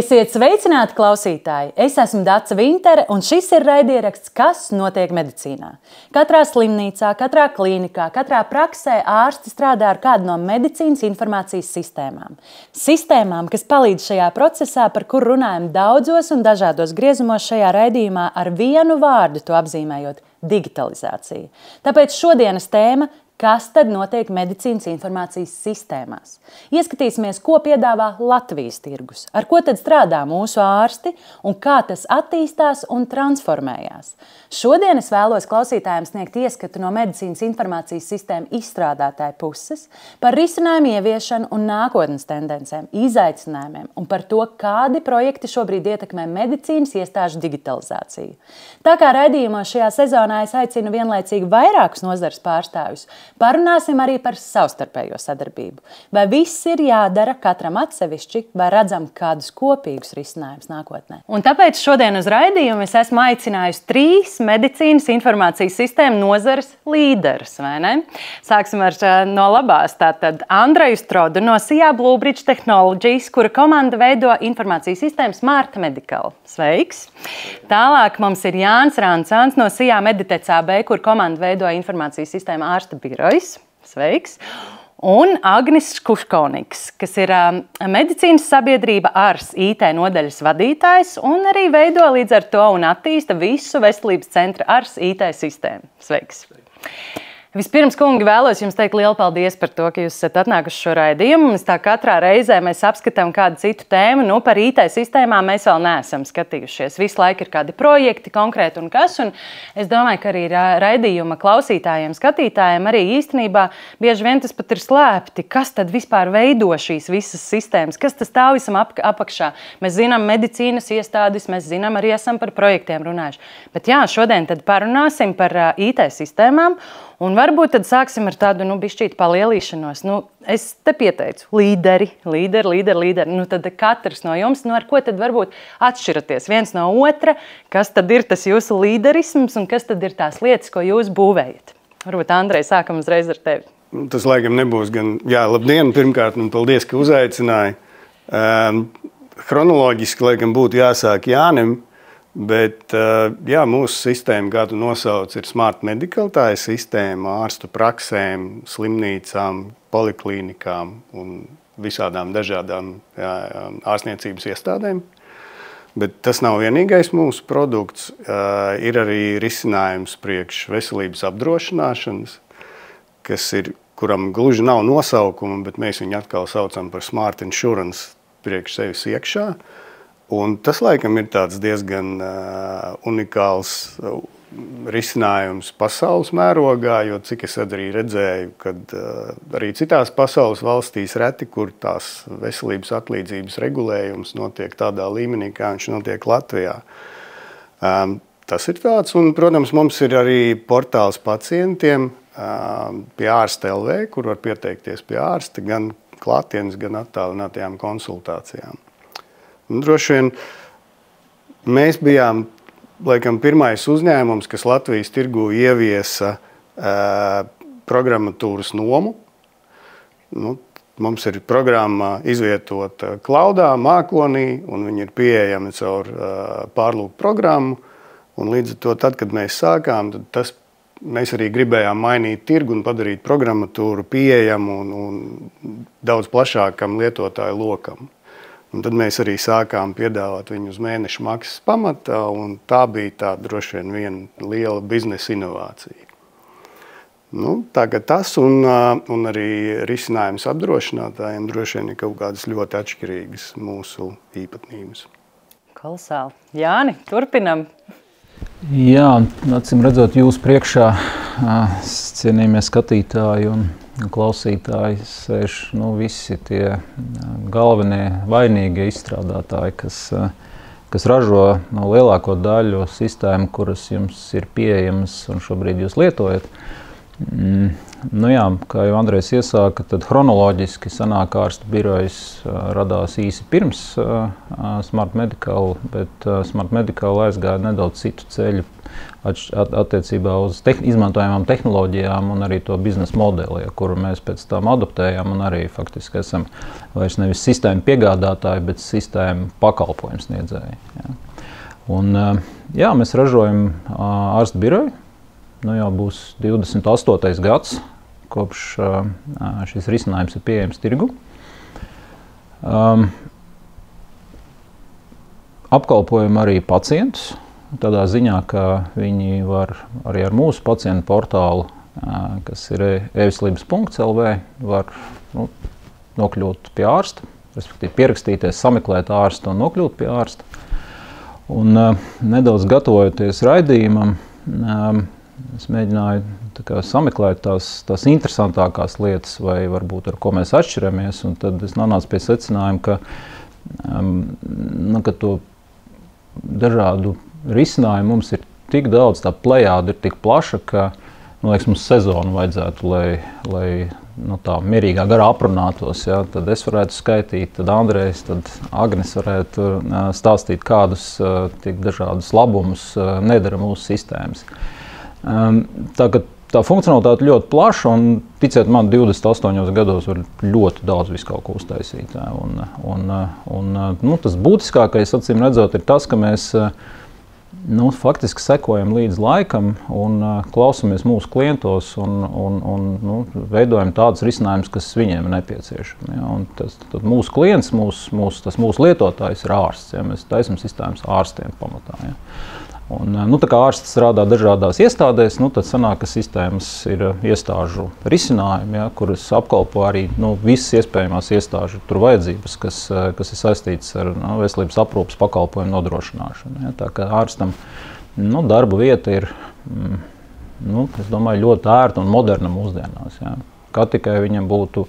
Esiet sveicināti, klausītāji! Es esmu Dace Vintere, un šis ir raidieraksts Kas notiek medicīnā. Katrā slimnīcā, katrā klīnikā, katrā praksē ārsti strādā ar kādu no medicīnas informācijas sistēmām. Sistēmām, kas palīdz šajā procesā, par kuru runājam daudzos un dažādos griezumos šajā raidījumā, ar vienu vārdu to apzīmējot – digitalizācija. Tāpēc šodienas tēma – kas tad notiek medicīnas informācijas sistēmās? Ieskatīsimies, ko piedāvā Latvijas tirgus, ar ko tad strādā mūsu ārsti un kā tas attīstās un transformējās. Šodien es vēlos klausītājiem sniegt ieskatu no medicīnas informācijas sistēmu izstrādātāju puses par risinājumu ieviešanu un nākotnes tendencēm, izaicinājumiem un par to, kādi projekti šobrīd ietekmē medicīnas iestāžu digitalizāciju. Tā kā raidījumos šajā sezonā es aicinu vienlaicīgi vairākus nozares pārstāvjus, parunāsim arī par savstarpējo sadarbību. Vai viss ir jādara katram atsevišķi, vai redzam kādus kopīgus risinājumus nākotnē? Un tāpēc šodien uz raidījumu es esmu aicinājusi 3 medicīnas informācijas sistēmu nozares līderus, vai ne? Sāksim ar no labās. Tātad Andreju Strodu no SIA Bluebridge Technologies, kura komanda veido informācijas sistēmu Smart Medical. Sveiks! Tālāk mums ir Jānis Rancāns no SIA Meditec AB, kur komanda veido informācijas sistēmu ārsta birojas. Sveiks! Un Agnis Škuškoniks, kas ir medicīnas sabiedrība ARS IT nodaļas vadītājs un arī veido līdz ar to un attīsta visu veselības centra ARS IT sistēmu. Sveiks! Vispirms, kungi, vēlos jums teikt lielu paldies par to, ka jūs esat atnākuši šo raidījumu. Mēs tā katrā reizē mēs apskatām kādu citu tēmu. Nu, par IT sistēmām mēs vēl neesam skatījušies. Visu laiku ir kādi projekti konkrēti un kas. Un es domāju, ka arī raidījuma klausītājiem, skatītājiem arī īstenībā bieži vien tas pat ir slēpti. Kas tad vispār veido šīs visas sistēmas? Kas tas stāv visam apakšā? Mēs zinām medicīnas iestādes, mēs zinām arī esam par projektiem runājuši. Bet jā, šodien tad parunāsim par IT sistēmām. Un varbūt tad sāksim ar tādu, bišķīt palielīšanos. Es te pieteicu līderi. Nu, tad katrs no jums, ar ko tad varbūt atšķiraties viens no otra, kas tad ir tas jūsu līderisms un kas tad ir tās lietas, ko jūs būvējat? Varbūt, Andrej, sākam uzreiz ar tevi. Tas laikam nebūs gan, labdien, pirmkārt, un paldies, ka uzaicināji. Chronoloģiski, laikam, būtu jāsāk Jānim. Bet, mūsu sistēma, kā tu nosauc, ir Smart Medical. Tā ir sistēma ārstu praksēm, slimnīcām, poliklīnikām un visādām dažādām ārstniecības iestādēm. Bet tas nav vienīgais mūsu produkts. Ir arī risinājums priekš veselības apdrošināšanas, kuram gluži nav nosaukuma, bet mēs viņu atkal saucam par Smart Insurance priekš sevis iekšā. Un tas, laikam, ir tāds diezgan unikāls risinājums pasaules mērogā, jo cik es arī redzēju, kad arī citās pasaules valstīs reti, kur tās veselības atlīdzības regulējums notiek tādā līmenī, kā viņš notiek Latvijā. Tas ir tāds, un, protams, mums ir arī portāls pacientiem pie ārsta LV, kur var pieteikties pie ārsta gan klātienes, gan attālinātajām konsultācijām. Droši vien mēs bijām, laikam, pirmais uzņēmums, kas Latvijas tirgū ieviesa programmatūras nomu. Mums ir programma izvietota klaudā, mākonī, un viņi ir pieejami caur pārlūku programmu. Un līdz ar to, tad, kad mēs sākām, mēs arī gribējām mainīt tirgu un padarīt programmatūru pieejamu un daudz plašākam lietotāju lokam. Un tad mēs arī sākām piedāvāt viņu uz mēneša maksas pamatā, un tā bija tā droši vien viena liela biznesa inovācija. Tagad tas un arī risinājums apdrošinātājiem droši vien ir kaut kādas ļoti atšķirīgas mūsu īpatnības. Kolosāli. Jāni, turpinam. Jā, acīm redzot, jūs priekšā cienījamie skatītāji un klausītāji sēž visi tie galvenie vainīgie izstrādātāji, kas ražo lielāko daļu sistēmu, kuras jums ir pieejamas un šobrīd jūs lietojat. Jā, kā jau Andrejs iesāka, tad chronoloģiski sanāk ārsta birojas radās īsi pirms Smart Medical, bet Smart Medical aizgāja nedaudz citu ceļu attiecībā uz izmantojamām tehnoloģijām un arī to biznesa modeli, kuru mēs pēc tam adoptējām un arī faktiski esam vairs nevis sistēma piegādātāji, bet sistēma pakalpojums sniedzēji. Ja. Un, mēs ražojam ārsta biroju. Jau būs 28. gads, kopš šis risinājums ir pieejams tirgu. Apkalpojam arī pacientus, tādā ziņā, ka viņi var arī ar mūsu pacientu portālu, kas ir e-veselības.lv, var nokļūt pie ārsta, respektīvi pierakstīties, sameklēt ārstu un nokļūt pie ārsta. Un nedaudz gatavojoties raidījumam, es mēģināju sameklēt tās interesantākās lietas, vai varbūt ar ko mēs atšķiramies, un tad es nonācu pie secinājuma, ka to dažādu risinājumu mums ir tik daudz, tā plejāda ir tik plaša, ka, mums sezonu vajadzētu, lai tā mierīgā garā aprunātos. Ja? Tad es varētu skaitīt, tad Andrejs, tad Agnes varētu stāstīt, kādus tik dažādus labumus nedara mūsu sistēmas. Tā funkcionalitāte ļoti plaša, un ticiet man, 28 gados var ļoti daudz visu kaut ko uztaisīt. Tas būtiskākais, acīm redzot, ir tas, ka mēs faktiski sekojam līdz laikam un klausamies mūsu klientos un veidojam tādus risinājumus, kas viņiem ir nepieciešami. Ja? Un tad mūsu klients, mūsu lietotājs ir ārsts. Ja? Mēs taisam sistēmas ārstiem pamatā. Ja? Un, tā kā ārsts strādā dažādās iestādēs, tad sanāk, ka sistēmas ir iestāžu risinājumi, ja, kuras apkalpo arī visas iespējamās iestāžu vajadzības, kas ir saistītas ar veselības aprūpes pakalpojumu nodrošināšanu. Ja. Tā kā ārstam darba vieta ir, es domāju, ļoti ērta un moderna mūsdienās. Ja. Kā tikai viņam būtu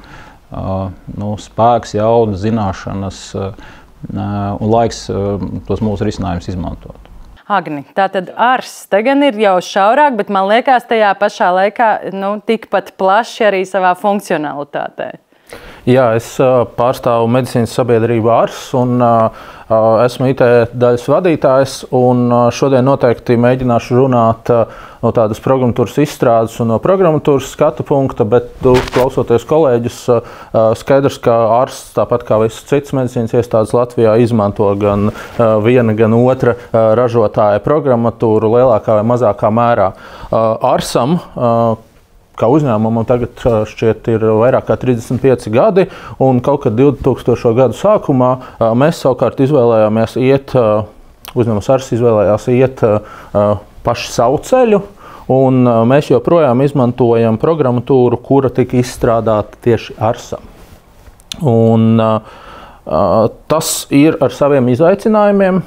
spēks, jauda, zināšanas un laiks tos mūsu risinājumus izmantot. Agni, tātad ārsts te gan ir jau šaurāk, bet man liekas tajā pašā laikā tikpat plaši arī savā funkcionalitātē. Jā, es pārstāvu medicīnas sabiedrību ārsts un esmu IT daļas vadītājs. Un šodien noteikti mēģināšu runāt no tādas programmatūras izstrādes un no programmatūras skatu punkta, bet klausoties kolēģus, skaidrs, ka ārsts, tāpat kā visas citas medicīnas iestādes Latvijā, izmanto gan viena, gan otra ražotāja programmatūru lielākā vai mazākā mērā. Ārsam, kā uzņēmumam tagad šķiet ir vairāk kā 35 gadi, un kaut kad 2000. Gadu sākumā mēs savukārt izvēlējāmies uzņēmums ārsts izvēlējās iet paši savu ceļu, un mēs joprojām izmantojam programmatūru, kura tika izstrādāta tieši ārstam. Un tas ir ar saviem izaicinājumiem,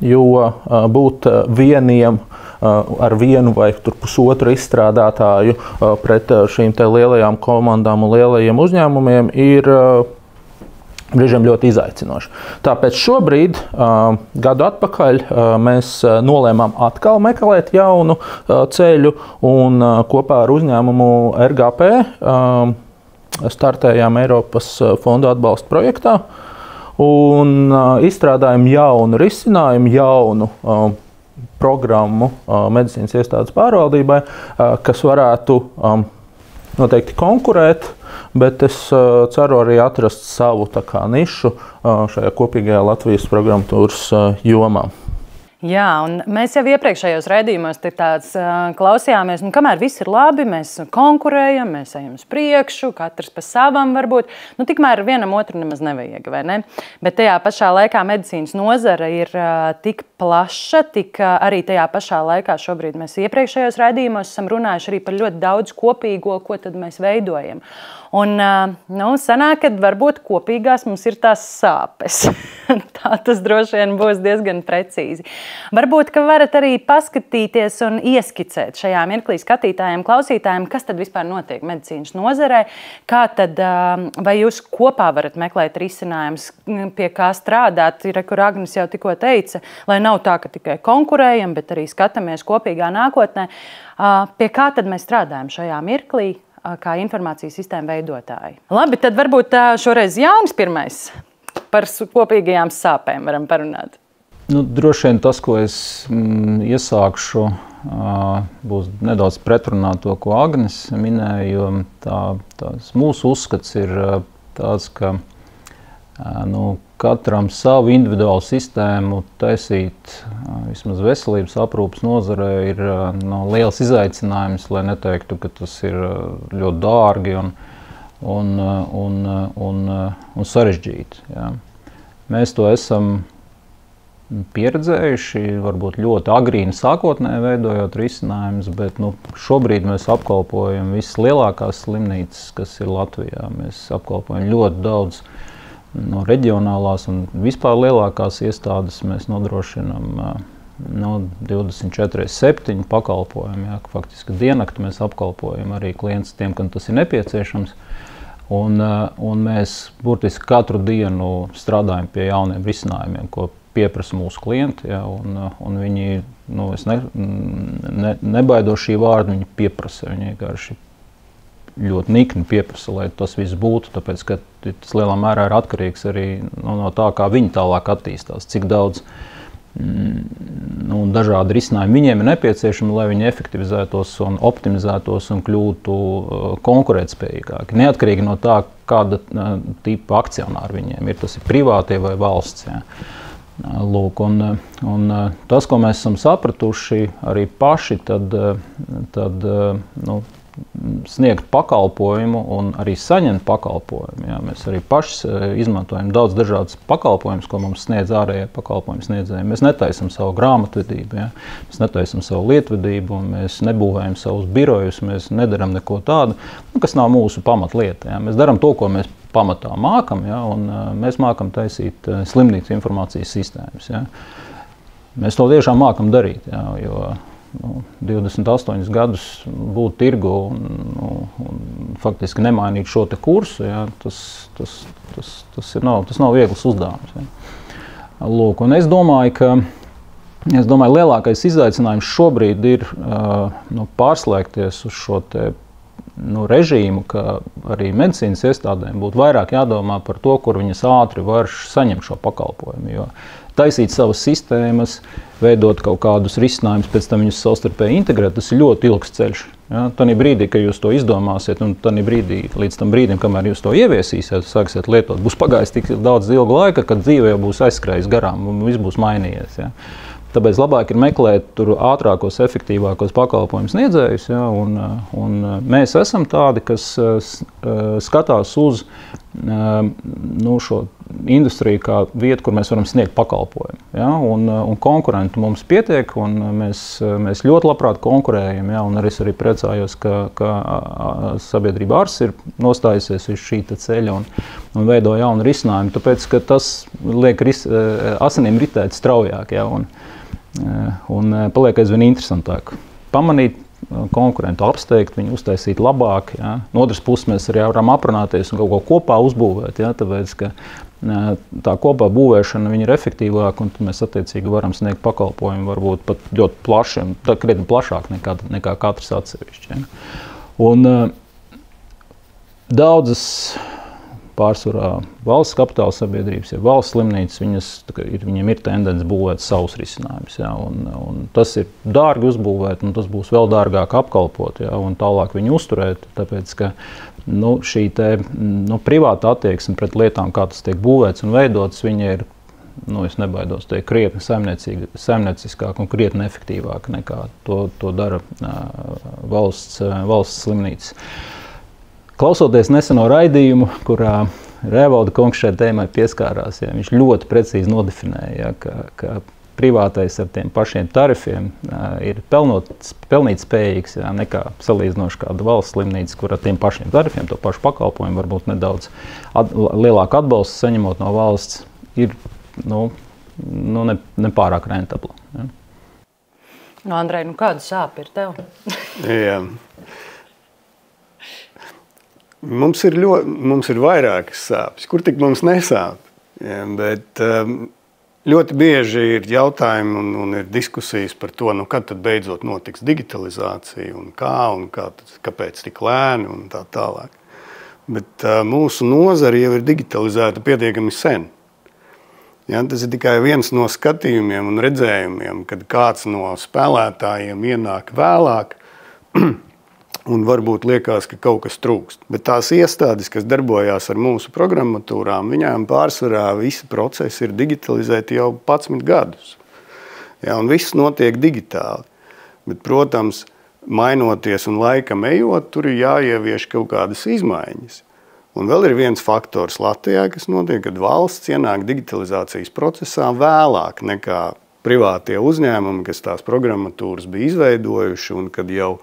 jo būt vieniem ar vienu vai pusotru izstrādātāju pret šīm te lielajām komandām un lielajiem uzņēmumiem ir brīžiem ļoti izaicinoši. Tāpēc šobrīd, gadu atpakaļ, mēs nolēmām atkal meklēt jaunu ceļu un kopā ar uzņēmumu RGP startējām Eiropas fondu atbalsta projektā un izstrādājam jaunu risinājumu, jaunu programmu medicīnas iestādes pārvaldībai, kas varētu noteikti konkurēt, bet es ceru arī atrast savu nišu šajā kopīgajā Latvijas programmatūras jomā. Jā, un mēs jau iepriekšējos raidījumos klausījāmies, kamēr viss ir labi, mēs konkurējam, mēs ejam uz priekšu, katrs pa savam varbūt, tikmēr vienam otru nemaz nevajag, vai ne? Bet tajā pašā laikā medicīnas nozara ir tik plaša, tik arī tajā pašā laikā šobrīd mēs iepriekšējos raidījumos esam runājuši arī par ļoti daudz kopīgo, ko tad mēs veidojam. Un sanāk, ka varbūt kopīgās mums ir tās sāpes. Tā tas droši vien būs diezgan precīzi. Varbūt, ka varat arī paskatīties un ieskicēt šajā mirklī skatītājiem, klausītājiem, kas tad vispār notiek medicīnas nozarē, kā tad, vai jūs kopā varat meklēt risinājumus, pie kā strādāt, kur Agnes jau tikko teica, lai nav tā, ka tikai konkurējam, bet arī skatāmies kopīgā nākotnē. Pie kā tad mēs strādājam šajā mirklī? kā informācijas sistēma veidotāji. Labi, tad varbūt šoreiz Jānis pirmais par kopīgajām sāpēm varam parunāt. Droši vien tas, ko es iesākšu, būs nedaudz pretrunā to, ko Agnes minēja, jo tās mūsu uzskats ir tāds, ka katram savu individuālu sistēmu taisīt vismaz veselības aprūpes nozarē ir liels izaicinājums, lai neteiktu, ka tas ir ļoti dārgi un sarežģīti. Jā. Mēs to esam pieredzējuši, varbūt ļoti agrīni sākotnēji veidojot risinājumus, bet šobrīd mēs apkalpojam visas lielākās slimnīcas, kas ir Latvijā. Mēs apkalpojam ļoti daudz no reģionālās un vispār lielākās iestādes. Mēs nodrošinam 24/7 pakalpojumu, jā, faktiski diennakti mēs apkalpojam arī klientus tiem, kam tas ir nepieciešams. Un mēs burtiski katru dienu strādājam pie jauniem risinājumiem, ko pieprasa mūsu klienti, ja, un viņi, es nebaidos šī vārda, viņi pieprasa, viņi vienkārši ļoti nikni pieprasa, lai tas viss būtu, tāpēc, ka tas lielā mērā ir atkarīgs arī no tā, kā viņi tālāk attīstās, cik daudz dažādi risinājumi viņiem ir nepieciešami, lai viņi efektivizētos un optimizētos un kļūtu konkurētspējīgāki. Neatkarīgi no tā, kāda tipa akcionāri viņiem ir, tas ir privātie vai valsts. Ja. Lūk, un tas, ko mēs esam sapratuši arī paši, tad sniegt pakalpojumu un arī saņemt pakalpojumu. Jā. Mēs arī paši izmantojam daudz dažādas pakalpojumus, ko mums sniedz ārējie pakalpojumu sniedzēji. Mēs netaisam savu grāmatvedību, jā. Mēs netaisam savu lietvedību, mēs nebūvējam savus birojus, mēs nedaram neko tādu, kas nav mūsu pamatlieta. Jā. Mēs daram to, ko mēs pamatā mākam, ja, un mēs mākam taisīt slimnīcu informācijas sistēmas. Ja. Mēs to tiešām mākam darīt, ja, jo 28 gadus būt tirgu un faktiski nemainīt šo te kursu, ja, tas nav viegls uzdevums. Ja. Lūk, un es domāju, lielākais izaicinājums šobrīd ir pārslēgties uz šo te režīmu, ka arī medicīnas iestādēm būtu vairāk jādomā par to, kur viņas ātri var saņemt šo pakalpojumu. Jo taisīt savas sistēmas, veidot kaut kādus risinājumus, pēc tam viņus savstarpēji integrēt, tas ir ļoti ilgs ceļš. Ja? Tanī brīdī, kad jūs to izdomāsiet, un tanī brīdī, līdz tam brīdim, kamēr jūs to ieviesīsiet, sāksiet lietot, būs pagājis tik daudz ilga laika, kad dzīve jau būs aizskrējis garām un viss būs mainījies. Ja? Tāpēc labāk ir meklēt tur ātrākos, efektīvākos pakalpojumus sniedzējus, ja, un mēs esam tādi, kas skatās uz šo industriju kā vietu, kur mēs varam sniegt pakalpojumu. Ja, un konkurentu mums pietiek, un mēs ļoti labprāt konkurējam, ja, un es arī priecājos, ka sabiedrība Ars ir nostājusies uz šī ceļa un veido jaunu risinājumu, tāpēc, ka tas liek asinīm ritēt straujāk, ja, un paliek aizvien interesantāk. Pamanīt konkurentu, apsteigt, viņu uztaisīt labāk. Ja. No otras puses mēs arī varam aprunāties un kaut ko kopā uzbūvēt, ja, tāpēc, ka tā kopā būvēšana viņa ir efektīvāka, un mēs attiecīgi varam sniegt pakalpojumu varbūt pat ļoti plaši, krietni plašāk nekā katrs atsevišķi. Ja. Un daudzas pārsvarā valsts kapitāla sabiedrības, ja valsts slimnīcas, viņiem ir tendence būvēt savus risinājumus. Ja, un tas ir dārgi uzbūvēt, un tas būs vēl dārgāk apkalpot, ja, un tālāk viņu uzturēt, tāpēc, ka šī privāta attieksme pret lietām, kā tas tiek būvēts un veidots, viņa ir, es nebaidos teikt, krietni saimnieciskāk un krietni efektīvāk nekā to dara valsts slimnīcas. Klausoties neseno raidījumu, kurā Revolda kungs šai tēmai pieskārās, ja, viņš ļoti precīzi nodefinēja, ja, ka privātais ar tiem pašiem tarifiem ir pelnīt spējīgs, ja, nekā salīdzinoši kāda valsts slimnīca, kur ar tiem pašiem tarifiem, to pašu pakalpojumu, varbūt nedaudz lielāku atbalstu saņemot no valsts, ir nepārāk rentabla. Ja. Andrej, kāda sāpe ir tev? Jā. Mums ir vairākas sāpes, kur tik mums nesāp. Ja, bet Ļoti bieži ir jautājumi un ir diskusijas par to, kad tad beidzot notiks digitalizācija un kāpēc tik lēni un tā tālāk. Bet mūsu nozare jau ir digitalizēta pietiekami sen. Ja, tas ir tikai viens no skatījumiem un redzējumiem, kad kāds no spēlētājiem ienāk vēlāk un varbūt liekas, ka kaut kas trūkst. Bet tās iestādes, kas darbojās ar mūsu programmatūrām, viņām pārsvarā visi procesi ir digitalizēti jau 11 gadus. Ja, un viss notiek digitāli. Bet, protams, mainoties un laikam ejot, tur ir jāievieš kaut kādas izmaiņas. Un vēl ir viens faktors Latvijā, kas notiek, kad valsts ienāk digitalizācijas procesā vēlāk nekā privātie uzņēmumi, kas tās programmatūras bija izveidojuši un kad jau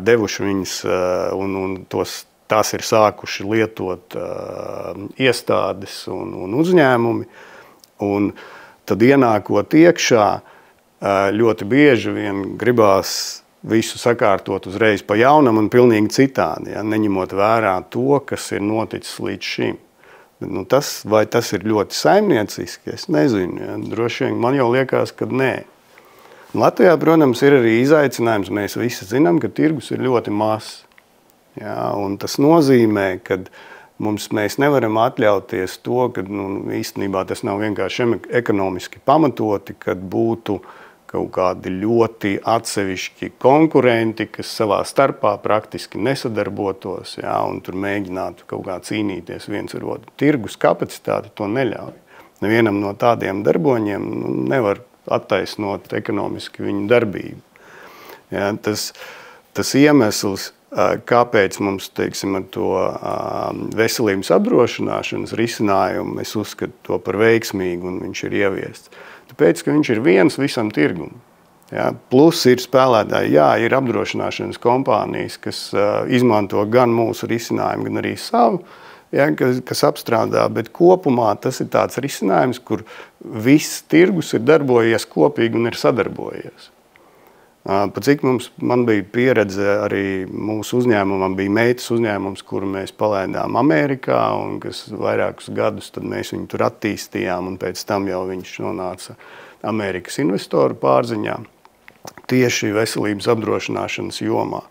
devuši viņas un tās ir sākuši lietot iestādes un uzņēmumi. Un tad ienākot iekšā, ļoti bieži vien gribās visu sakārtot uzreiz pa jaunam un pilnīgi citādi, ja, neņemot vērā to, kas ir noticis līdz šim. Bet, vai tas ir ļoti saimnieciski, es nezinu. Ja, droši vien man jau liekas, ka nē. Latvijā, protams, ir arī izaicinājums. Mēs visi zinām, ka tirgus ir ļoti mazs. Ja, un tas nozīmē, ka mēs nevaram atļauties to, ka īstenībā tas nav vienkārši ekonomiski pamatoti, kad būtu kaut kādi ļoti atsevišķi konkurenti, kas savā starpā praktiski nesadarbotos, ja, un tur mēģinātu kaut kā cīnīties viens ar otru. Tirgus kapacitāte to neļauj. Nevienam no tādiem darboņiem nevar attaisnot ekonomiski viņu darbību. Ja, tas iemesls, kāpēc mums, teiksim, ar to veselības apdrošināšanas risinājumu, es uzskatu to par veiksmīgu un viņš ir ieviests. Tāpēc, ka viņš ir viens visam tirgum. Ja, plus ir spēlētāji, jā, ir apdrošināšanas kompānijas, kas izmanto gan mūsu risinājumu, gan arī savu, ja, kas apstrādā, bet kopumā tas ir tāds risinājums, kur viss tirgus ir darbojies kopīgi un ir sadarbojies. Pa cik man bija pieredze, arī mūsu uzņēmumam bija meitas uzņēmums, kuru mēs palaidām Amerikā, un kas vairākus gadus tad mēs viņu tur attīstījām, un pēc tam jau viņš nonāca Amerikas investoru pārziņā, tieši veselības apdrošināšanas jomā.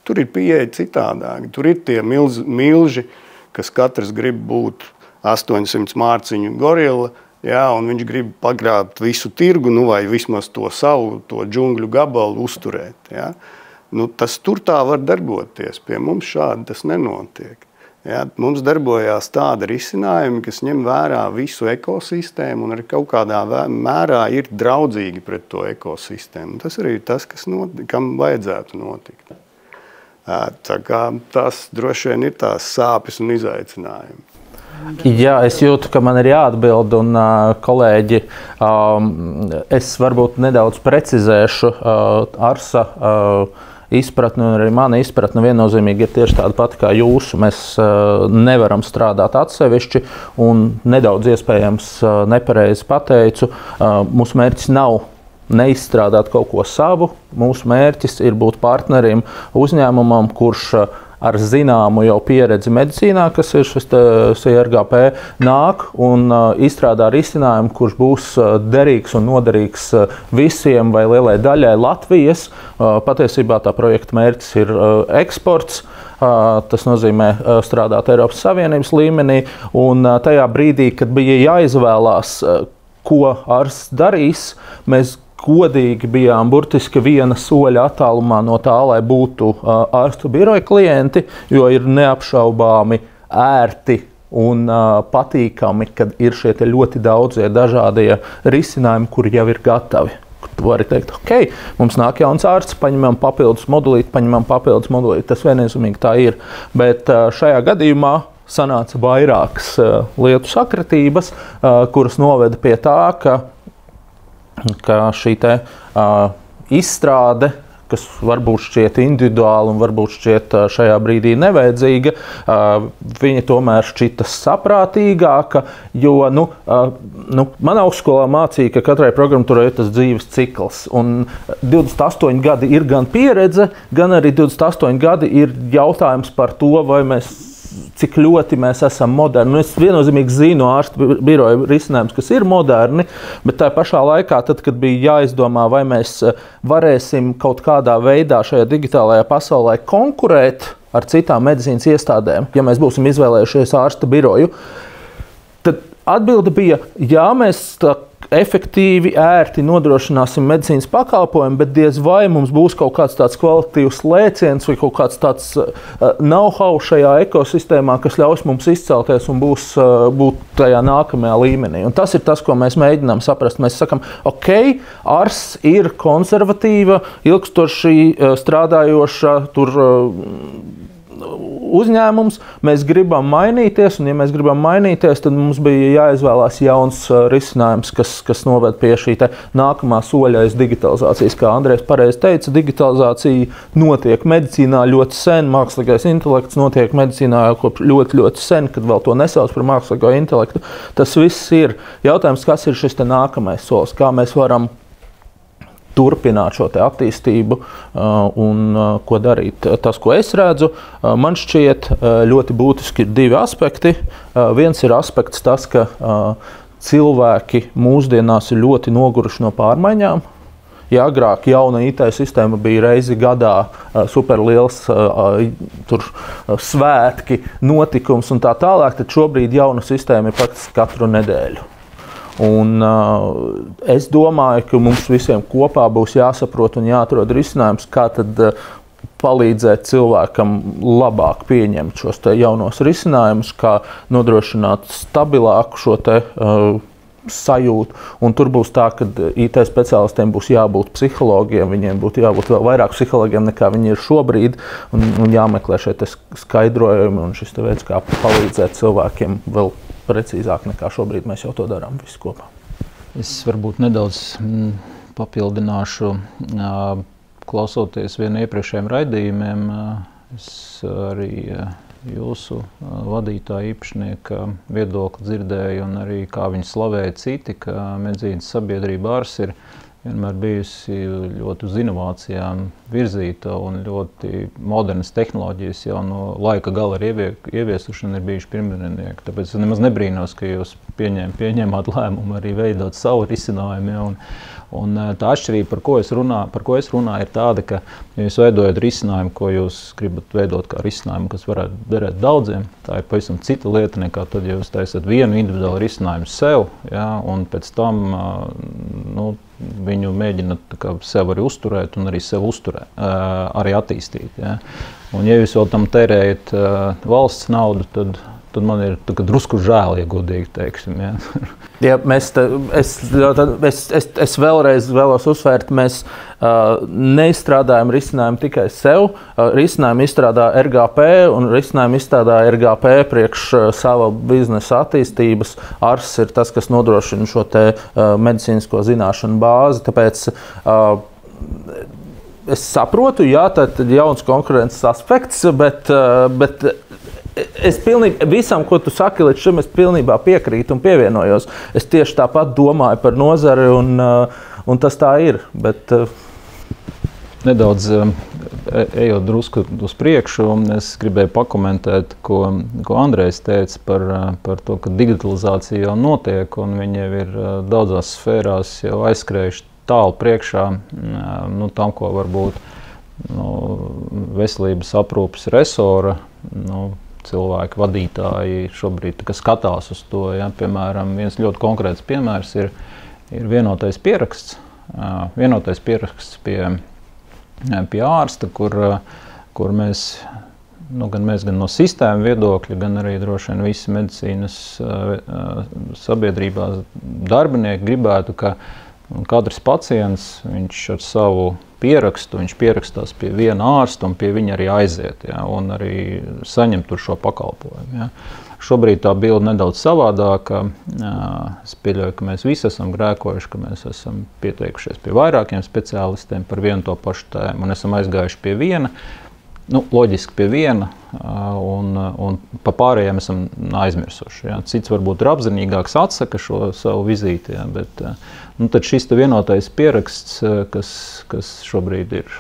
Tur ir pieeja citādāk, tur ir tie milži, kas katrs grib būt 800 mārciņu gorila, ja, un viņš grib pagrābt visu tirgu, vai vismaz to savu, to džungļu gabalu uzturēt. Ja. Tas tur tā var darboties, pie mums šādi tas nenotiek. Ja. Mums darbojās tāda risinājuma, kas ņem vērā visu ekosistēmu un arī kaut kādā mērā ir draudzīgi pret to ekosistēmu. Tas arī ir tas, kam vajadzētu notikt. Tā kā tas droši vien ir tās sāpes un izaicinājumi. Jā, es jūtu, ka man ir jāatbild, un kolēģi, es varbūt nedaudz precizēšu Arsa izpratni, un arī mana izpratne viennozīmīgi ir tieši tāda pati kā jūsu. Mēs nevaram strādāt atsevišķi, un nedaudz iespējams nepareizi pateicu, mūsu mērķis nav neizstrādāt kaut ko savu. Mūsu mērķis ir būt partnerim uzņēmumam, kurš ar zināmu jau pieredzi medicīnā, kas ir šis CRGP, nāk un izstrādā risinājumu, kurš būs derīgs un noderīgs visiem vai lielai daļai Latvijas. Patiesībā tā projekta mērķis ir eksports. Tas nozīmē strādāt Eiropas Savienības līmenī, un tajā brīdī, kad bija jāizvēlās, ko Ars darīs, mēs godīgi bijām burtiski viena soļa attālumā no tā, lai būtu ārstu biroja klienti, jo ir neapšaubāmi ērti un patīkami, kad ir šie ļoti daudzie dažādie risinājumi, kuri jau ir gatavi. Tu vari teikt, ok, mums nāk jauns ārsts, paņemam papildus modulīti, tas viennozīmīgi tā ir. Bet šajā gadījumā sanāca vairākas lietu sakritības, kuras noveda pie tā, ka šī izstrāde, kas varbūt šķiet individuāli un varbūt šķiet šajā brīdī nevajadzīga, viņa tomēr šķita saprātīgāka, jo man augstskolā mācīja, ka katrai programmatūrai ir tas dzīves cikls, un 28 gadi ir gan pieredze, gan arī 28 gadi ir jautājums par to, vai mēs cik ļoti mēs esam moderni. Es viennozīmīgi zinu ārstu biroju risinājumus, kas ir moderni, bet tā pašā laikā, tad, kad bija jāizdomā, vai mēs varēsim kaut kādā veidā šajā digitālajā pasaulē konkurēt ar citām medicīnas iestādēm, ja mēs būsim izvēlējušies ārsta biroju, tad atbilde bija, jā, mēs tā efektīvi, ērti nodrošināsim medicīnas pakalpojumu, bet diez vai mums būs kaut kāds tāds kvalitatīvs lēciens vai kaut kāds tāds know-how šajā ekosistēmā, kas ļaus mums izcelties un būt tajā nākamajā līmenī. Un tas ir tas, ko mēs mēģinām saprast. Mēs sakam, ok, ārsts ir konservatīva, ilgstoši strādājoša, tur uzņēmums, mēs gribam mainīties, un ja mēs gribam mainīties, tad mums bija jāizvēlās jauns risinājums, kas noved pie šī nākamā soļa aiz digitalizācijas. Kā Andrejs pareizi teica, digitalizācija notiek medicīnā ļoti sen, mākslīgais intelekts notiek medicīnā jau kopš ļoti, ļoti sen, kad vēl to nesauc par mākslīgo intelektu. Tas viss ir jautājums, kas ir šis nākamais solis, kā mēs varam turpināt šo attīstību un ko darīt. Tas, ko es redzu, man šķiet ļoti būtiski ir divi aspekti. Viens ir aspekts tas, ka cilvēki mūsdienās ir ļoti noguruši no pārmaiņām. Ja agrāk jauna IT sistēma bija reizi gadā superliels svētki, notikums un tā tālāk, tad šobrīd jauna sistēma ir praktiski katru nedēļu. Un es domāju, ka mums visiem kopā būs jāsaprot un jāatrod risinājums, kā tad palīdzēt cilvēkam labāk pieņemt šos jaunos risinājumus, kā nodrošināt stabilāku šo sajūtu. Un tur būs tā, ka IT speciālistiem būs jābūt psihologiem, viņiem būtu jābūt vēl vairāk psihologiem nekā viņi ir šobrīd, un jāmeklē šie skaidrojumi un šis veids, kā palīdzēt cilvēkiem vēl precīzāk nekā šobrīd mēs jau to darām visi kopā. Es varbūt nedaudz papildināšu, klausoties vienu iepriekšējiem raidījumiem, es arī jūsu vadītāja īpašnieka viedokli dzirdēju un arī kā viņi slavēja citi, ka medicīnas sabiedrība ārsts ir vienmēr bijusi ļoti uz inovācijām virzīta un ļoti modernas tehnoloģijas jau no laika gala ar ieviesušanu ir bijuši pirmrunnieki. Tāpēc es nemaz nebrīnos, ka jūs pieņēmāt lēmumu arī veidot savu risinājumu. Ja, un tā atšķirība, par ko es runāju, ir tāda, ka ja jūs veidojat risinājumu, ko jūs gribat veidot kā risinājumu, kas varētu derēt daudziem, tā ir pavisam cita lieta nekā tad, ja jūs taisat vienu individuālu risinājumu sev, ja, un pēc tam viņu mēģināt sev arī uzturēt un arī sev arī attīstīt. Ja. Un ja jūs vēl tam tērējat valsts naudu, tad man ir drusku žēl, ja godīgi teiksim. Ja. Ja, es vēlreiz vēlos uzsvērt, mēs neizstrādājam risinājumu tikai sev. Risinājumu izstrādā RGP un risinājumu izstrādā RGP priekš sava biznesa attīstības. Ārsts ir tas, kas nodrošina šo medicīnisko zināšanu bāzi. Tāpēc es saprotu, jā, tad jauns konkurences aspekts, bet es pilnīgi visam, ko tu saki līdz šim, es pilnībā piekrītu un pievienojos. Es tieši tāpat domāju par nozari un tas tā ir. Bet, nedaudz ejot drusku uz priekšu, es gribēju pakomentēt, ko Andrejs teica par to, ka digitalizācija jau notiek un viņi jau ir daudzās sfērās jau aizskrējuši tālu priekšā tam, ko varbūt veselības aprūpes resora cilvēki, vadītāji šobrīd skatās uz to. Ja? Piemēram, viens ļoti konkrēts piemērs ir vienotais pieraksts. Vienotais pieraksts pie ārsta, kur mēs, gan no sistēma viedokļa, gan arī droši vien visi medicīnas sabiedrībās darbinieki gribētu, ka katrs pacients, viņš ar savu pierakstu, viņš pierakstās pie viena ārsta un pie viņa arī aiziet, ja, un arī saņem tur šo pakalpojumu. Ja. Šobrīd tā bilde nedaudz savādāka. Es pieļauju, ka mēs visi esam grēkojuši, ka mēs esam pieteikušies pie vairākiem speciālistiem par vienu to pašu tēmu un esam aizgājuši pie viena. Loģiski pie viena, un pa pārējiem esam aizmirsuši. Ja. Cits varbūt ir apzinīgāks, atsaka šo savu vizīti, ja, bet tad šis vienotais pieraksts, kas šobrīd ir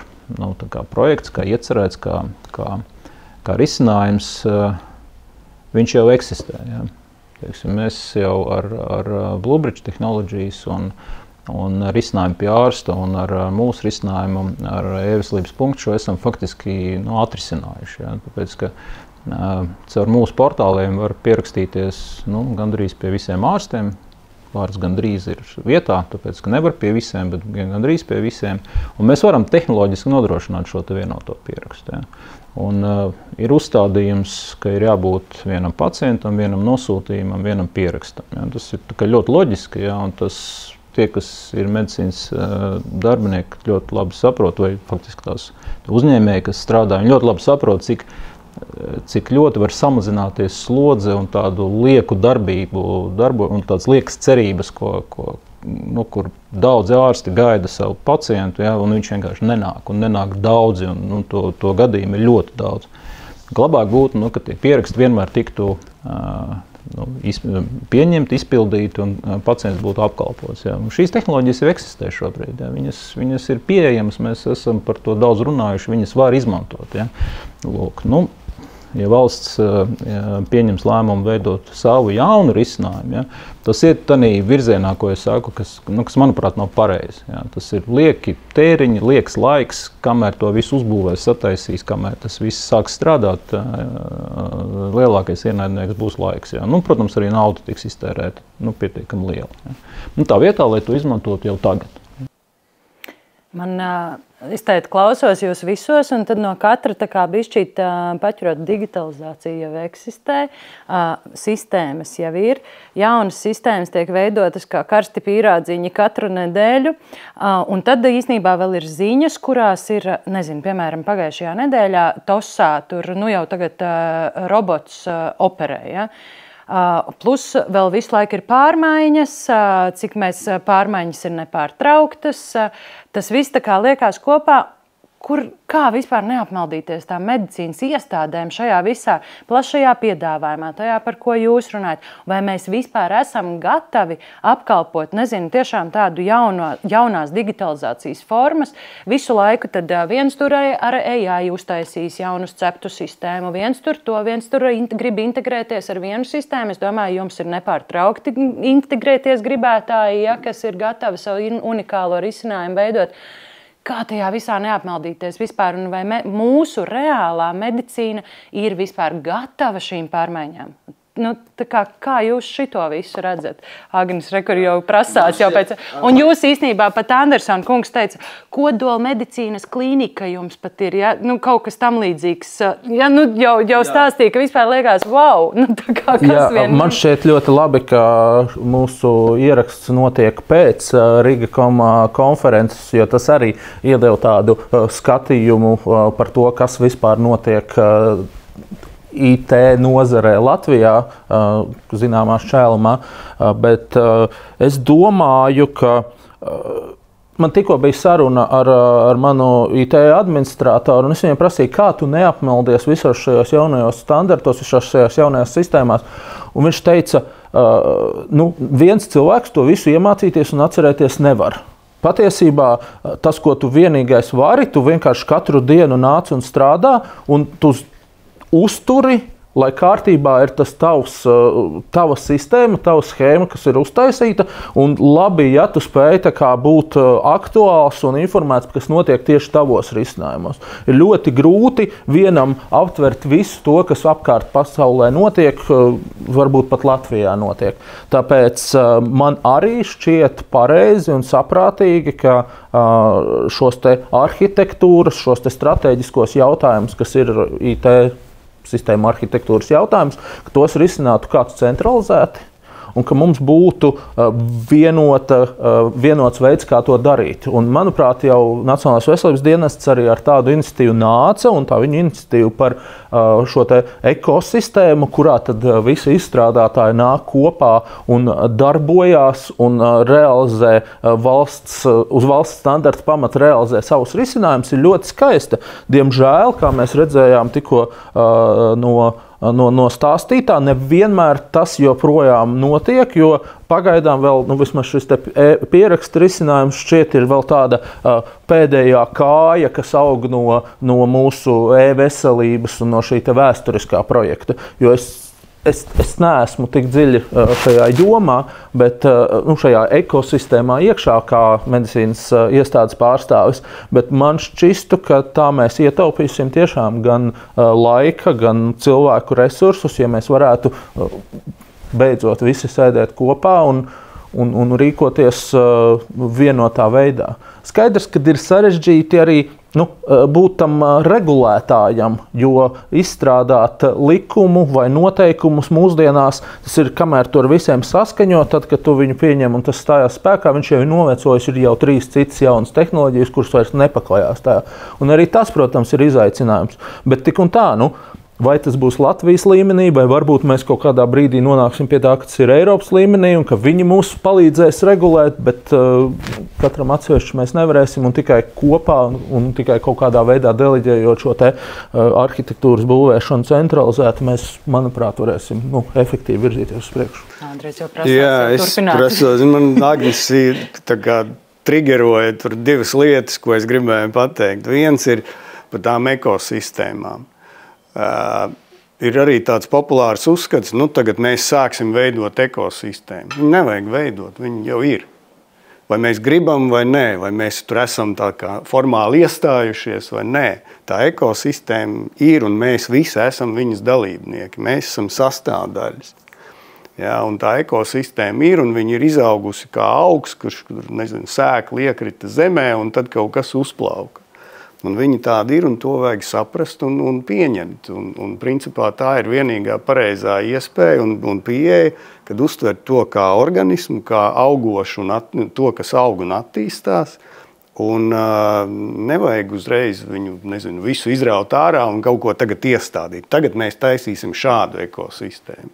projekts, kā iecerēts, kā risinājums, viņš jau eksistē. Ja. Teiksim, mēs jau ar Bluebridge Technologies un risinājumu pie ārsta un ar mūsu risinājumu ar e-veselības punktu šo esam faktiski atrisinājuši. Ja. Tāpēc, ka caur mūsu portāliem var pierakstīties gandrīz pie visiem ārstiem. Vārds gandrīz ir vietā, tāpēc, ka nevar pie visiem, bet gandrīz pie visiem. Un mēs varam tehnoloģiski nodrošināt šo vienoto pierakstu. Ja. Un ir uzstādījums, ka ir jābūt vienam pacientam, vienam nosūtījumam, vienam pierakstam. Ja. Tas ir ļoti loģiski, ja, un tie, kas ir medicīnas darbinieki, ļoti labi saprot, vai faktiski tās uzņēmēji, kas strādā, viņi ļoti labi saprot, cik ļoti var samazināties slodze un tādu lieku darbu un tādas liekas cerības, kur daudz ārsti gaida savu pacientu, ja, un viņš vienkārši nenāk daudzi, un to gadījumu ir ļoti daudz. Labāk būtu, ka tie pieraksti vienmēr tiktu pieņemti, izpildīti un pacients būtu apkalpots. Ja. Šīs tehnoloģijas jau eksistē šobrīd. Ja. Viņas ir pieejamas, mēs esam par to daudz runājuši, viņas var izmantot. Ja. Lūk, ja valsts pieņems lēmumu veidot savu jaunu risinājumu, ja, tas ir tādā virzienā, ko es saku, kas manuprāt, nav pareizi. Ja. Tas ir lieki tēriņi, liekas laiks, kamēr to visu uzbūvēs, sataisīs, kamēr tas viss sāks strādāt, lielākais ienaidnieks būs laiks. Ja. Protams, arī nauda tiks iztērēta pietiekami liela. Ja. Tā vietā, lai to izmantotu jau tagad. Es teicu, klausos jūs visos, un tad no katra bišķīt paķerot digitalizācija jau eksistē, sistēmas jau ir, jaunas sistēmas tiek veidotas kā karsti pīrādziņi katru nedēļu, un tad īstenībā vēl ir ziņas, kurās ir, piemēram, pagājušajā nedēļā TOSā, tur jau tagad robots operē, ja? Plus vēl visu laiku ir pārmaiņas, cik mēs pārmaiņas ir nepārtrauktas. Tas viss tā kā liekas kopā, kā vispār neapmaldīties tām medicīnas iestādēm šajā visā plašajā piedāvājumā, tajā, par ko jūs runājat. Vai mēs vispār esam gatavi apkalpot, tiešām tādu jaunās digitalizācijas formas. Visu laiku tad viens tur ar AI uztaisīs jaunu ceptu sistēmu, viens tur grib integrēties ar vienu sistēmu. Es domāju, jums ir nepārtraukti integrēties gribētāji, ja, kas ir gatavi savu unikālo risinājumu veidot. Kā tajā visā neapmaldīties vispār, un vai mūsu reālā medicīna ir vispār gatava šīm pārmaiņām? Kā jūs šito visu redzat? Agnes, kur jau prasās jau pēc... Un jūs īstenībā pat Andersona kungs teica, kodola medicīnas klīnika jums pat ir, ja? Kaut kas tam līdzīgs. Ja, jau stāstīja, ka vispār liekas, wow! Man šķiet ļoti labi, ka mūsu ieraksts notiek pēc Riga.com konferences, jo tas arī iedeva tādu skatījumu par to, kas vispār notiek IT nozarē Latvijā, zināmā šķēlumā, bet es domāju, ka man tikko bija saruna ar manu IT administratoru, un es viņam prasīju, kā tu neapmaldies visos šajos jaunajos standartos, visos šajās jaunajās sistēmās, un viņš teica, viens cilvēks to visu iemācīties un atcerēties nevar. Patiesībā tas, ko tu vienīgais vari, tu vienkārši katru dienu nāc un strādā, un tu uzturi, lai kārtībā ir tas tava sistēma, tava schēma, kas ir uztaisīta, un labi, ja tu spēj būt aktuāls un informēts, kas notiek tieši tavos risinājumos. Ir ļoti grūti vienam aptvert visu to, kas apkārt pasaulē notiek, varbūt pat Latvijā notiek. Tāpēc man arī šķiet pareizi un saprātīgi, ka šos te arhitektūras, šos te strateģiskos jautājumus, kas ir IT sistēma arhitektūras jautājums, ka tos risinātu kāds centralizēti un ka mums būtu vienots veids, kā to darīt. Un, manuprāt, jau Nacionālais veselības dienests arī ar tādu iniciatīvu nāca, un tā viņa iniciatīva par šo te ekosistēmu, kurā tad visi izstrādātāji nāk kopā un darbojās un realizē uz valsts standarta pamata realizē savus risinājumus, ir ļoti skaista. Diemžēl, kā mēs redzējām tikko no stāstītā, nevienmēr tas joprojām notiek, jo pagaidām vēl, vismaz šis te pieraksta risinājums šķiet ir vēl tāda pēdējā kāja, kas aug no mūsu e-veselības un no šī te vēsturiskā projekta. Jo es es neesmu tik dziļi šajā jomā, bet šajā ekosistēmā iekšā kā medicīnas iestādes pārstāvis, bet man šķistu, ka tā mēs ietaupīsim tiešām gan laika, gan cilvēku resursus, ja mēs varētu beidzot visi sēdēt kopā un rīkoties vienotā veidā. Skaidrs, ka ir sarežģīti arī būt tam regulētājam, jo izstrādāt likumu vai noteikumus mūsdienās, tas ir, kamēr to ar visiem saskaņo, tad, kad tu viņu pieņem un tas stājās spēkā, viņš jau ir novecojis, ir jau 3 citas jaunas tehnoloģijas, kuras vairs nepaklājās tajā. Un arī tas, protams, ir izaicinājums. Bet tik un tā, vai tas būs Latvijas līmenī, vai varbūt mēs kaut kādā brīdī nonāksim pie tā, ka tas ir Eiropas līmenī un ka viņi mūs palīdzēs regulēt, bet katram atsevišķi mēs nevarēsim un tikai kopā un tikai kaut kādā veidā deleģējot šo te arhitektūras būvēšanu centralizētu, mēs, manuprāt, varēsim efektīvi virzīties uz priekšu. Andrejs jau prasās, man Agnes tā kā trigeroja tur 2 lietas, ko es gribēju pateikt. Viens ir par tām ekosistēmām. Ir arī tāds populārs uzskats, tagad mēs sāksim veidot ekosistēmu. Viņu nevajag veidot, viņi jau ir. Vai mēs gribam vai nē, vai mēs tur esam tā kā formāli iestājušies vai nē. Tā ekosistēma ir un mēs visi esam viņas dalībnieki. Mēs esam sastāvdaļas. Ja, un tā ekosistēma ir un viņa ir izaugusi kā augs, kurš, sēkli iekrita zemē un tad kaut kas uzplauka. Un viņi tādi ir, un to vajag saprast un pieņemt. Un principā tā ir vienīgā pareizā iespēja un pieeja, kad uztver to kā organismu, kā augošu un to, kas aug un attīstās. Un nevajag uzreiz viņu, visu izraut ārā un kaut ko tagad iestādīt. Tagad mēs taisīsim šādu ekosistēmu.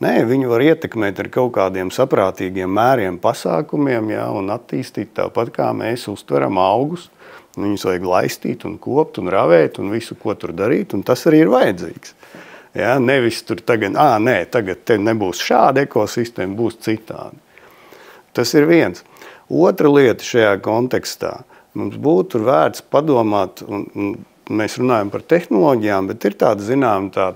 Nē, viņu var ietekmēt ar kaut kādiem saprātīgiem mēriem, pasākumiem, un attīstīt tāpat, kā mēs uztveram augus. Viņus vajag laistīt un kopt un ravēt un visu, ko tur darīt, un tas arī ir vajadzīgs. Ja, nevis tur tagad, tagad te nebūs šāda ekosistēma, būs citādi. Tas ir viens. Otra lieta šajā kontekstā. Mums būtu vērts padomāt, un mēs runājam par tehnoloģijām, bet ir tāda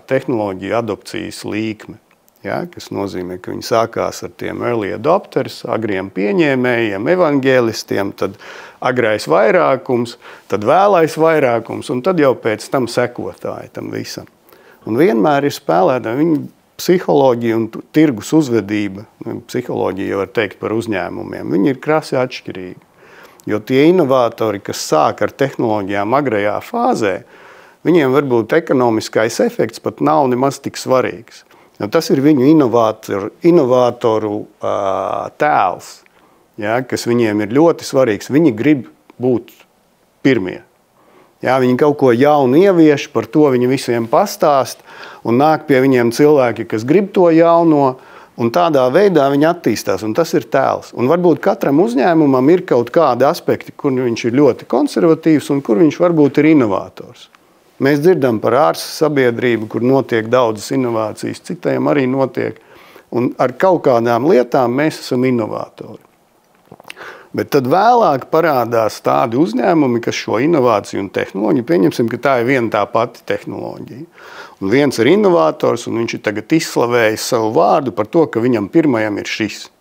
tehnoloģija adopcijas līkme. Ja, kas nozīmē, ka viņi sākās ar tiem early adopters, agriem pieņēmējiem, evaņģēlistiem, tad agrais vairākums, tad vēlais vairākums, un tad jau pēc tam sekotāji tam visam. Un vienmēr ir spēlētāji, viņa psiholoģija un tirgus uzvedība, psiholoģija jau var teikt par uzņēmumiem, viņi ir krasi atšķirīgi. Jo tie inovatori, kas sāk ar tehnoloģijām agrajā fāzē, viņiem varbūt ekonomiskais efekts pat nav nemaz tik svarīgs. Tas ir viņu inovātoru tēls, ja, kas viņiem ir ļoti svarīgs. Viņi grib būt pirmie. Ja, viņi kaut ko jaunu ievieš, par to viņi visiem pastāst, un nāk pie viņiem cilvēki, kas grib to jauno, un tādā veidā viņi attīstās, un tas ir tēls. Un varbūt katram uzņēmumam ir kaut kādi aspekti, kur viņš ir ļoti konservatīvs un kur viņš varbūt ir inovators. Mēs dzirdam par ārstu sabiedrību, kur notiek daudzas inovācijas, citiem arī notiek. Un ar kaut kādām lietām mēs esam inovatori. Bet tad vēlāk parādās tādi uzņēmumi, kas šo inovāciju un tehnoloģiju, pieņemsim, ka tā ir viena tā pati tehnoloģija. Un viens ir inovators, un viņš ir tagad izslavējis savu vārdu par to, ka viņam pirmajam ir šis.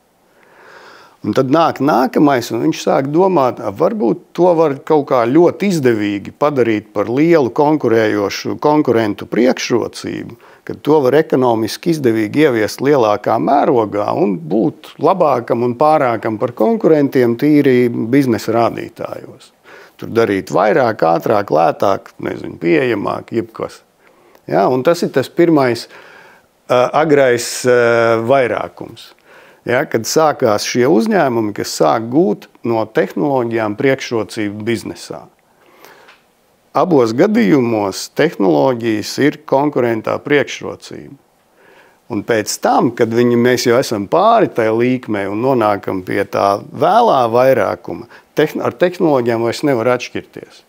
Un tad nāk nākamais, un viņš sāk domāt, varbūt to var kaut kā ļoti izdevīgi padarīt par lielu konkurentu priekšrocību, kad to var ekonomiski izdevīgi ieviest lielākā mērogā un būt labākam un pārākam par konkurentiem tīri biznesa rādītājos. Tur darīt vairāk, ātrāk, lētāk, pieejamāk, jebkas. Ja, un tas ir tas pirmais agrais vairākums. Ja, kad sākās šie uzņēmumi, kas sāk gūt no tehnoloģijām priekšrocību biznesā. Abos gadījumos tehnoloģijas ir konkurentā priekšrocība. Un pēc tam, kad mēs jau esam pāri tai līkmei un nonākam pie tā vēlā vairākuma, ar tehnoloģijām vairs nevar atšķirties.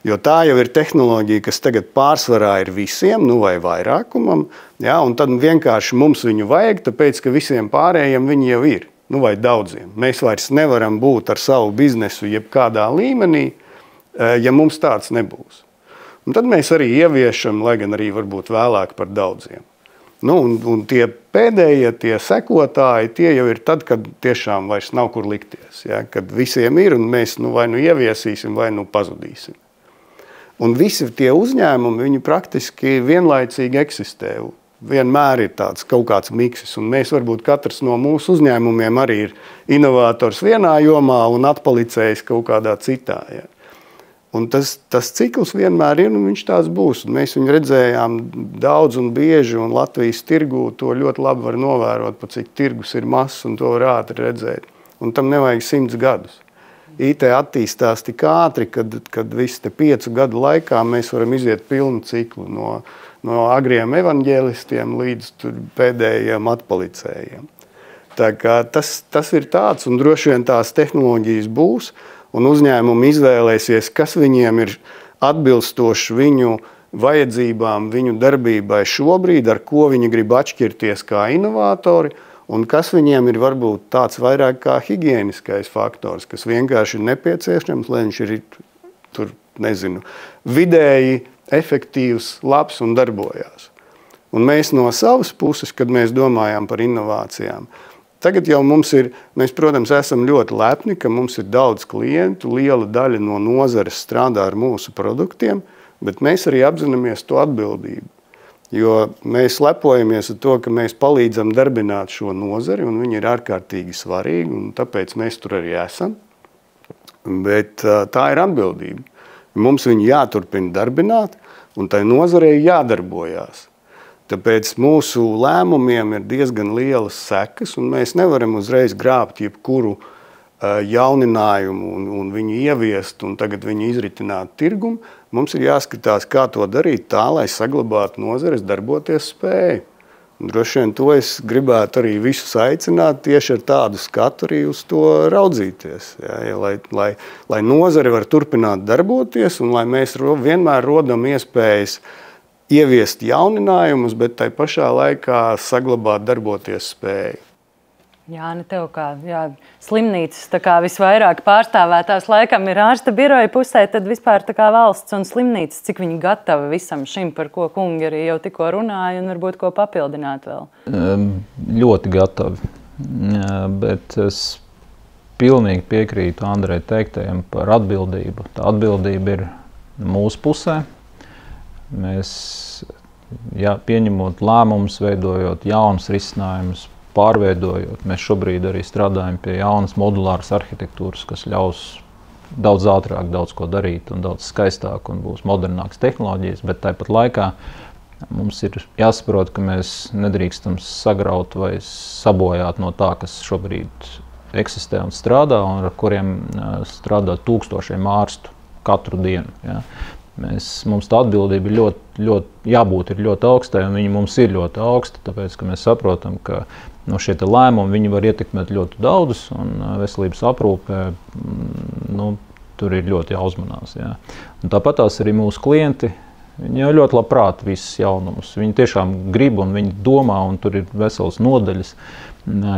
Jo tā jau ir tehnoloģija, kas tagad pārsvarā ir visiem, vai vairākumam, ja, un tad vienkārši mums viņu vajag, tāpēc, ka visiem pārējiem viņi jau ir, vai daudziem. Mēs vairs nevaram būt ar savu biznesu jebkādā līmenī, ja mums tāds nebūs. Un tad mēs arī ieviešam, lai gan arī varbūt vēlāk par daudziem. Nu, un tie pēdējie, tie sekotāji, tie jau ir tad, kad tiešām vairs nav kur likties. Ja? Kad visiem ir un mēs vai nu ieviesīsim, vai nu pazudīsim. Un visi tie uzņēmumi, viņi praktiski vienlaicīgi eksistē. Vienmēr ir tāds kaut kāds miksis, un mēs varbūt katrs no mūsu uzņēmumiem arī ir inovators vienā jomā un atpalicējis kaut kādā citā. Ja? Un tas cikls vienmēr ir, un viņš tās būs. Un mēs viņu redzējām daudz un bieži, un Latvijas tirgū to ļoti labi var novērot, pa cik tirgus ir mazs, un to var ātri redzēt. Un tam nevajag 100 gadus. IT attīstās tik ātri, kad visi te 5 gadu laikā mēs varam iziet pilnu ciklu no agriem evaņģēlistiem līdz pēdējiem atpalicējiem. Tā kā tas ir tāds, un droši vien tās tehnoloģijas būs, un uzņēmumi izvēlēsies, kas viņiem ir atbilstoši viņu vajadzībām, viņu darbībai šobrīd, ar ko viņi grib atšķirties kā inovatori, un kas viņiem ir varbūt tāds vairāk kā higiēniskais faktors, kas vienkārši ir nepieciešams, lai viņš ir tur, nezinu, vidēji efektīvs, labs un darbojās. Un mēs no savas puses, kad mēs domājām par inovācijām, tagad jau mēs, protams, esam ļoti lepni, ka mums ir daudz klientu, liela daļa no nozares strādā ar mūsu produktiem, bet mēs arī apzināmies to atbildību. Jo mēs lepojamies ar to, ka mēs palīdzam darbināt šo nozari, un viņi ir ārkārtīgi svarīgi, un tāpēc mēs tur arī esam. Bet tā ir atbildība. Mums viņi jāturpina darbināt, un tai nozarei jādarbojās. Tāpēc mūsu lēmumiem ir diezgan lielas sekas, un mēs nevaram uzreiz grābt jebkuru jauninājumu un viņu ieviest, un tagad viņu izritināt tirgumu. Mums ir jāskatās, kā to darīt tā, lai saglabātu nozares darboties spēju. Un droši vien to es gribētu arī visus aicināt tieši ar tādu skatu arī uz to raudzīties. Ja, lai nozare var turpināt darboties, un lai mēs vienmēr rodam iespējas ieviest jauninājumus, bet tai pašā laikā saglabāt darboties spēju. Jāni, tev kā slimnīcas visvairāk pārstāvētās laikam ir ārsta biroja pusē, tad vispār valsts un slimnīcas, cik viņi gatavi visam šim, par ko kungi arī jau tikko runāja, un varbūt ko papildināt vēl? Ļoti gatavi, bet es pilnīgi piekrītu Andrei teiktajam par atbildību. Tā atbildība ir mūsu pusē. Mēs, pieņemot lēmumus, veidojot jaunus risinājumus, pārveidojot, mēs šobrīd arī strādājam pie jaunas modulāras arhitektūras, kas ļaus daudz ātrāk daudz ko darīt un daudz skaistāk un būs modernākas tehnoloģijas, bet tāpat laikā mums ir jāsaprot, ka mēs nedrīkstam sagraut vai sabojāt no tā, kas šobrīd eksistē un strādā, un ar kuriem strādā tūkstošiem ārstu katru dienu. Ja. Mums tā atbildība ir ļoti augstai, un viņa mums ir ļoti augsta, tāpēc, ka mēs saprotam, ka šie lēmumi viņi var ietekmēt ļoti daudzus, un veselības aprūpē tur ir ļoti jāuzmanās. Ja. Un tāpat tās arī mūsu klienti, viņi jau ļoti labprāt visus jaunumus. Viņi tiešām grib un viņi domā, un tur ir veselas nodaļas,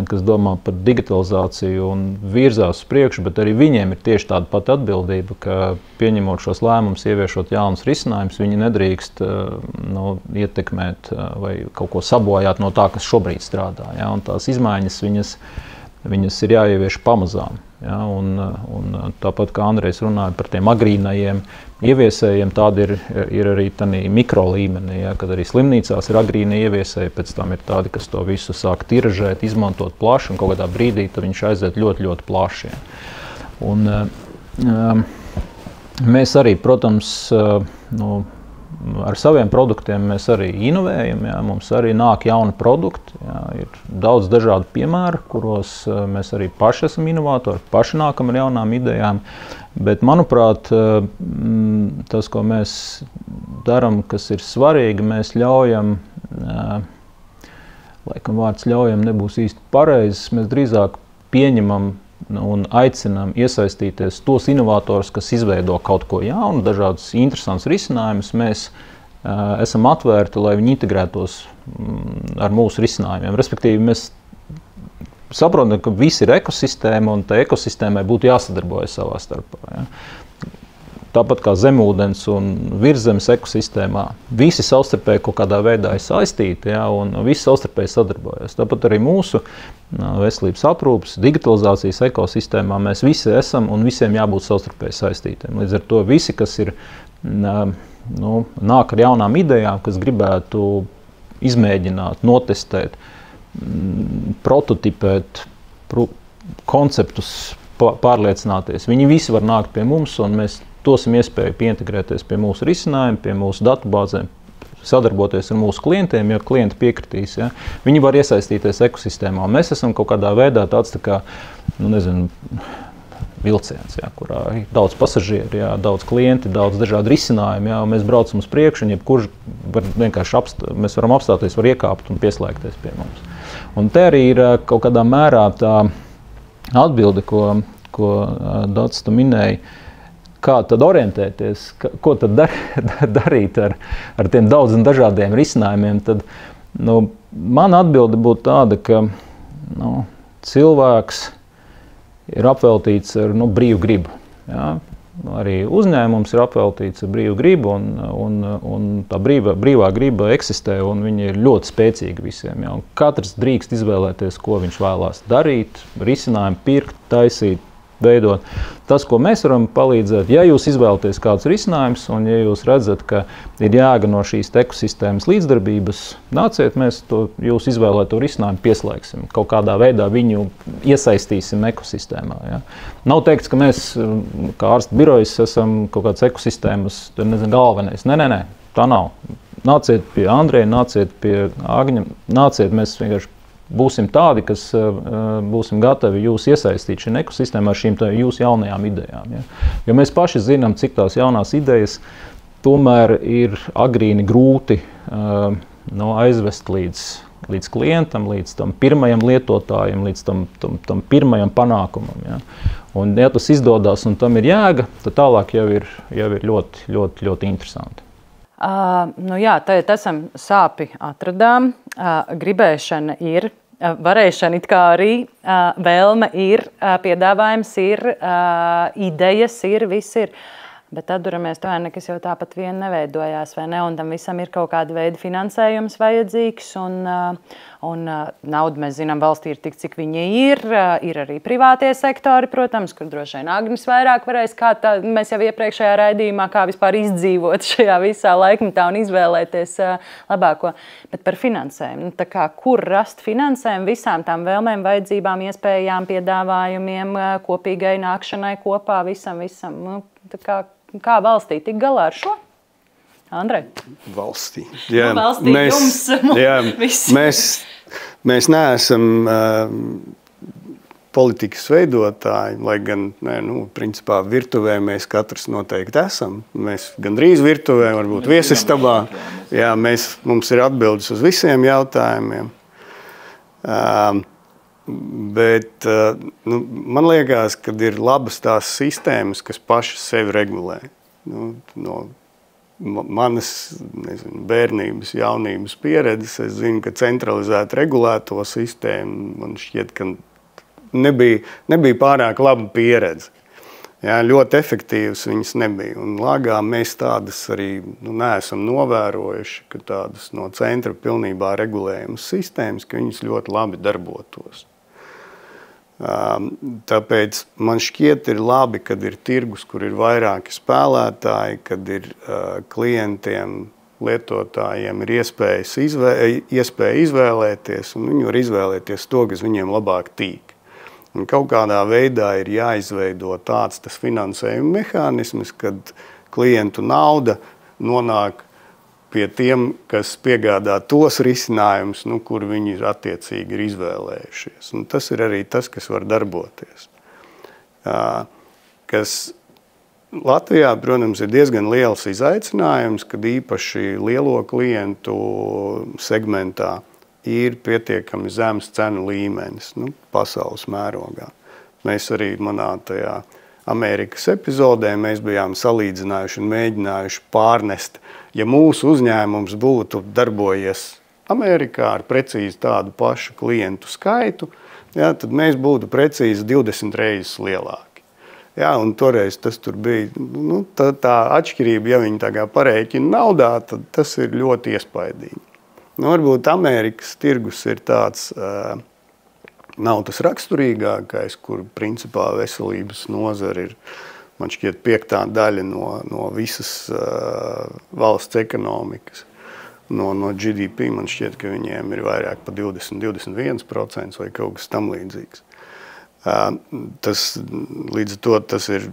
kas domā par digitalizāciju un virzās uz priekšu, bet arī viņiem ir tieši tāda pati atbildība, ka pieņemot šos lēmumus, ieviešot jaunus risinājumus, viņi nedrīkst ietekmēt vai kaut ko sabojāt no tā, kas šobrīd strādā. Ja? Un tās izmaiņas, viņas ir jāievieš pamazām. Ja? Un tāpat kā Andrejs runāja par tiem agrīnajiem ieviesējiem, tādi ir arī tādā mikro līmenī, ja? Kad arī slimnīcās ir agrīnie ieviesēji, pēc tam ir tādi, kas to visu sāk tiražēt, izmantot plaši, un kaut kādā brīdī viņš aiziet ļoti, ļoti plaši. Ja? Un mēs arī, protams, ar saviem produktiem mēs arī inovējam, ja? Mums arī nāk jauni produkti, ja? Ir daudz dažādu piemēru, kuros mēs arī paši esam inovatori, paši nākam ar jaunām idejām, bet, manuprāt, tas, ko mēs darām, kas ir svarīgi, mēs ļaujam, laikam vārds ļaujam nebūs īsti pareizs, mēs drīzāk pieņemam un aicinām iesaistīties tos inovatorus, kas izveido kaut ko jaunu, dažādus interesantus risinājumus. Mēs esam atvērti, lai viņi integrētos ar mūsu risinājumiem. Respektīvi, mēs saprotam, ka visi ir ekosistēma, un tā ekosistēmai būtu jāsadarbojas savā starpā. Ja? tāpat kā zemūdens un virszemes ekosistēmā, visi savstarpēji kaut kādā veidā ir saistīti, ja, un visi savstarpēji sadarbojas. Tāpat arī mūsu veselības aprūpes, digitalizācijas ekosistēmā mēs visi esam un visiem jābūt savstarpēji saistītiem. Līdz ar to visi, kas ir, nāk ar jaunām idejām, kas gribētu izmēģināt, notestēt, prototipēt, konceptus, pārliecināties. Viņi visi var nākt pie mums, un mēs dosim iespēju pieintegrēties pie mūsu risinājuma, pie mūsu datubāzēm, sadarboties ar mūsu klientiem, ja klienti piekritīs. Ja. Viņi var iesaistīties ekosistēmā. Mēs esam kaut kādā veidā tāds tā kā, vilciens, ja, kurā ir daudz pasažieri, ja, daudz klienti, daudz dažādu risinājumu, ja, un mēs braucam uz priekšu, un jebkurš var vienkārši mēs varam apstāties, var iekāpt un pieslēgties pie mums. Un te arī ir kaut kādā mērā tā atbilde, ko Dots tu minēji, kā tad orientēties, ko tad darīt ar tiem daudziem dažādiem risinājumiem, tad mana atbilde būtu tāda, ka cilvēks ir apveltīts ar brīvu gribu. Ja? Arī uzņēmums ir apveltīts ar brīvu gribu, un tā brīvā griba eksistē, un viņi ir ļoti spēcīgi visiem. Ja? Un katrs drīkst izvēlēties, ko viņš vēlās darīt, risinājumu pirkt, taisīt, veidot. Tas, ko mēs varam palīdzēt, ja jūs izvēlaties kādus risinājumus, un ja jūs redzat, ka ir jēga no šīs ekosistēmas līdzdarbības, nāciet, mēs to jūs izvēlēto risinājumu pieslēgsim. Kaut kādā veidā viņu iesaistīsim ekosistēmā. Ja. Nav teikts, ka mēs, kā ārstu birojas, esam kaut kāds ekosistēmas galvenais. Nē, tā nav. Nāciet pie Andreja, nāciet pie Agņa, nāciet, mēs vienkārši būsim tādi, kas būsim gatavi jūs iesaistīt šī ekosistēmā ar šīm jūsu jaunajām idejām. Ja? Jo mēs paši zinām, cik tās jaunās idejas tomēr ir agrīni grūti aizvest līdz klientam, līdz tam pirmajam lietotājam, līdz tam pirmajam panākumam. Ja? Un ja tas izdodas un tam ir jēga, tad tālāk jau ir ļoti, ļoti, ļoti interesanti. Tagad esam sāpi atradām, gribēšana ir, varēšana it kā arī, vēlme ir, piedāvājums ir, idejas ir, viss ir. Bet atduramies to, nekas jau tāpat vien neveidojās, vai ne? Un tam visam ir kaut kāda veida finansējums vajadzīgs, un naudu mēs zinām, valstī ir tik, cik viņi ir arī privātie sektori, protams, kur droši vien Agnis vairāk varēs, mēs jau iepriekšējā raidījumā, kā vispār izdzīvot šajā visā laikmetā un izvēlēties labāko. Bet par finansējumu, kur rast finansējumu visām tām vēlmēm, vajadzībām, iespējām, piedāvājumiem, kopīgai nākšanai kopā, visam. Kā valstī tik galā ar šo? Andrej? Valstī. Jā, valstī mēs neesam politikas veidotāji, lai gan, principā virtuvē mēs katrs noteikti esam. Mēs gandrīz virtuvē, varbūt viesistabā. Jā, mums ir atbildes uz visiem jautājumiem. Bet man liekas, ka ir labas tās sistēmas, kas pašas sevi regulē. No manas bērnības, jaunības pieredzes, es zinu, ka centralizēt regulēto sistēmu, man šķiet, ka nebija pārāk laba pieredze. Jā, ļoti efektīvas viņas nebija. Un Lāgā mēs tādas arī neesam novērojuši, ka tādas no centra pilnībā regulējumas sistēmas, ka viņas ļoti labi darbotos. Tāpēc man šķiet ir labi, kad ir tirgus, kur ir vairāki spēlētāji, kad ir klientiem, lietotājiem ir iespēja izvēlēties, un viņi var izvēlēties to, kas viņiem labāk tīk. Un kaut kādā veidā ir jāizveido tāds tas finansējuma mehānisms, kad klientu nauda nonāk pie tiem, kas piegādā tos risinājumus, kur viņi attiecīgi ir izvēlējušies. Un tas ir arī tas, kas var darboties. Kas Latvijā, protams, ir diezgan liels izaicinājums, kad īpaši lielo klientu segmentā ir pietiekami zems cenu līmenis pasaules mērogā. Mēs arī manā tajā Amerikas epizodē mēs bijām salīdzinājuši un mēģinājuši pārnest. Ja mūsu uzņēmums būtu darbojies Amerikā ar precīzi tādu pašu klientu skaitu, tad mēs būtu precīzi 20 reizes lielāki. Jā, un toreiz tas tur bija, tā atšķirība, ja viņi tā kā parēķina naudā, tad tas ir ļoti iespaidīgi. Varbūt Amerikas tirgus ir tāds, nav tas raksturīgākais, kur principā veselības nozara ir, man šķiet, 5. daļa no visas valsts ekonomikas. No GDP man šķiet, ka viņiem ir vairāk pa 20-21% vai kaut kas tam līdzīgs. Līdz ar to tas ir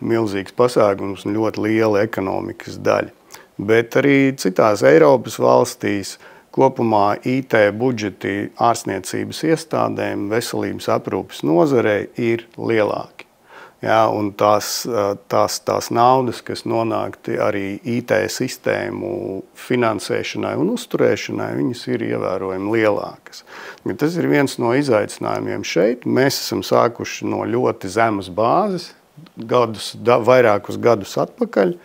milzīgs pasākums un ļoti liela ekonomikas daļa. Bet arī citās Eiropas valstīs kopumā IT budžeti ārstniecības iestādēm, veselības aprūpes nozarei ir lielāki. Jā, un tās naudas, kas nonāk arī IT sistēmu finansēšanai un uzturēšanai, viņas ir ievērojami lielākas. Tas ir viens no izaicinājumiem šeit. Mēs esam sākuši no ļoti zemas bāzes, vairākus gadus atpakaļ.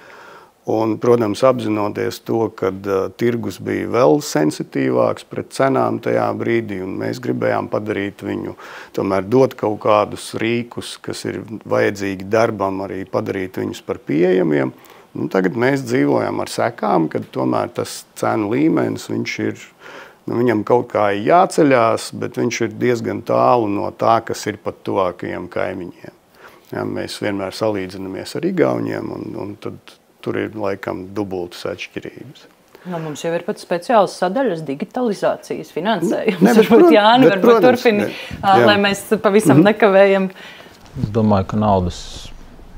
Un, protams, apzinoties to, ka tirgus bija vēl sensitīvāks pret cenām tajā brīdī, un mēs gribējām padarīt viņu, tomēr dot kaut kādus rīkus, kas ir vajadzīgi darbam, arī padarīt viņus par pieejamiem. Tagad mēs dzīvojam ar sekām, kad tomēr tas cenu līmenis, viņš ir, viņam kaut kā jāceļās, bet viņš ir diezgan tālu no tā, kas ir pat tuvākajiem kaimiņiem. Ja, mēs vienmēr salīdzinamies ar Igauņiem, un tad tur ir laikam dubultas atšķirības. Mums jau ir pat speciāls sadaļas digitalizācijas finansējums. Varbūt Jāni, varbūt turpini, lai mēs pavisam nekavējam. Es domāju, ka naudas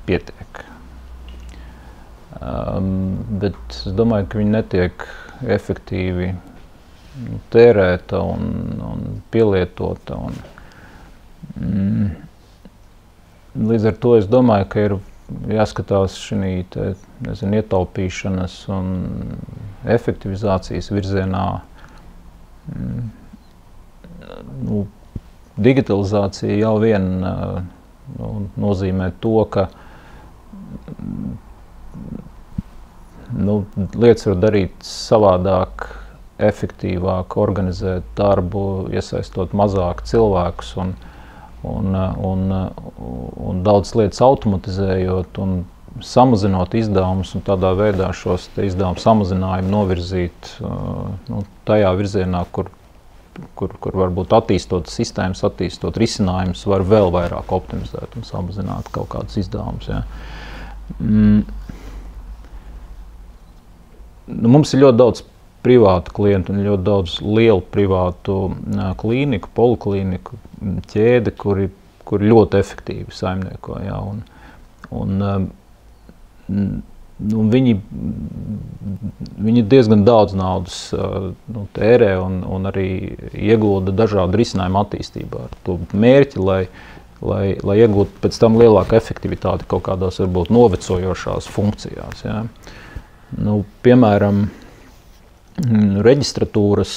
pietiek. Bet es domāju, ka viņi netiek efektīvi tērēta un pielietota. Līdz ar to es domāju, ka ir jāskatās šī ietaupīšanas un efektivizācijas virzienā. Digitalizācija jau vien nozīmē to, ka lietas var darīt savādāk, efektīvāk, organizēt darbu, iesaistot mazāk cilvēkus un daudz lietas automatizējot un samazinot izdevumus un tādā veidā šos izdevumu samazinājumu novirzīt tajā virzienā, kur varbūt attīstot sistēmas, attīstot risinājumus, var vēl vairāk optimizēt un samazināt kaut kādus izdevumus. Ja. Mums ir ļoti daudz privātu klientu un ļoti daudz lielu privātu klīniku, poliklīniku ķēdi, kuri ļoti efektīvi saimnieko. Ja, un viņi diezgan daudz naudas tērē un arī iegulda dažādu risinājumu attīstībā ar to mērķi, lai iegūtu pēc tam lielāku efektivitāti kaut kādās varbūt novecojošās funkcijās. Ja. Piemēram, reģistratūras,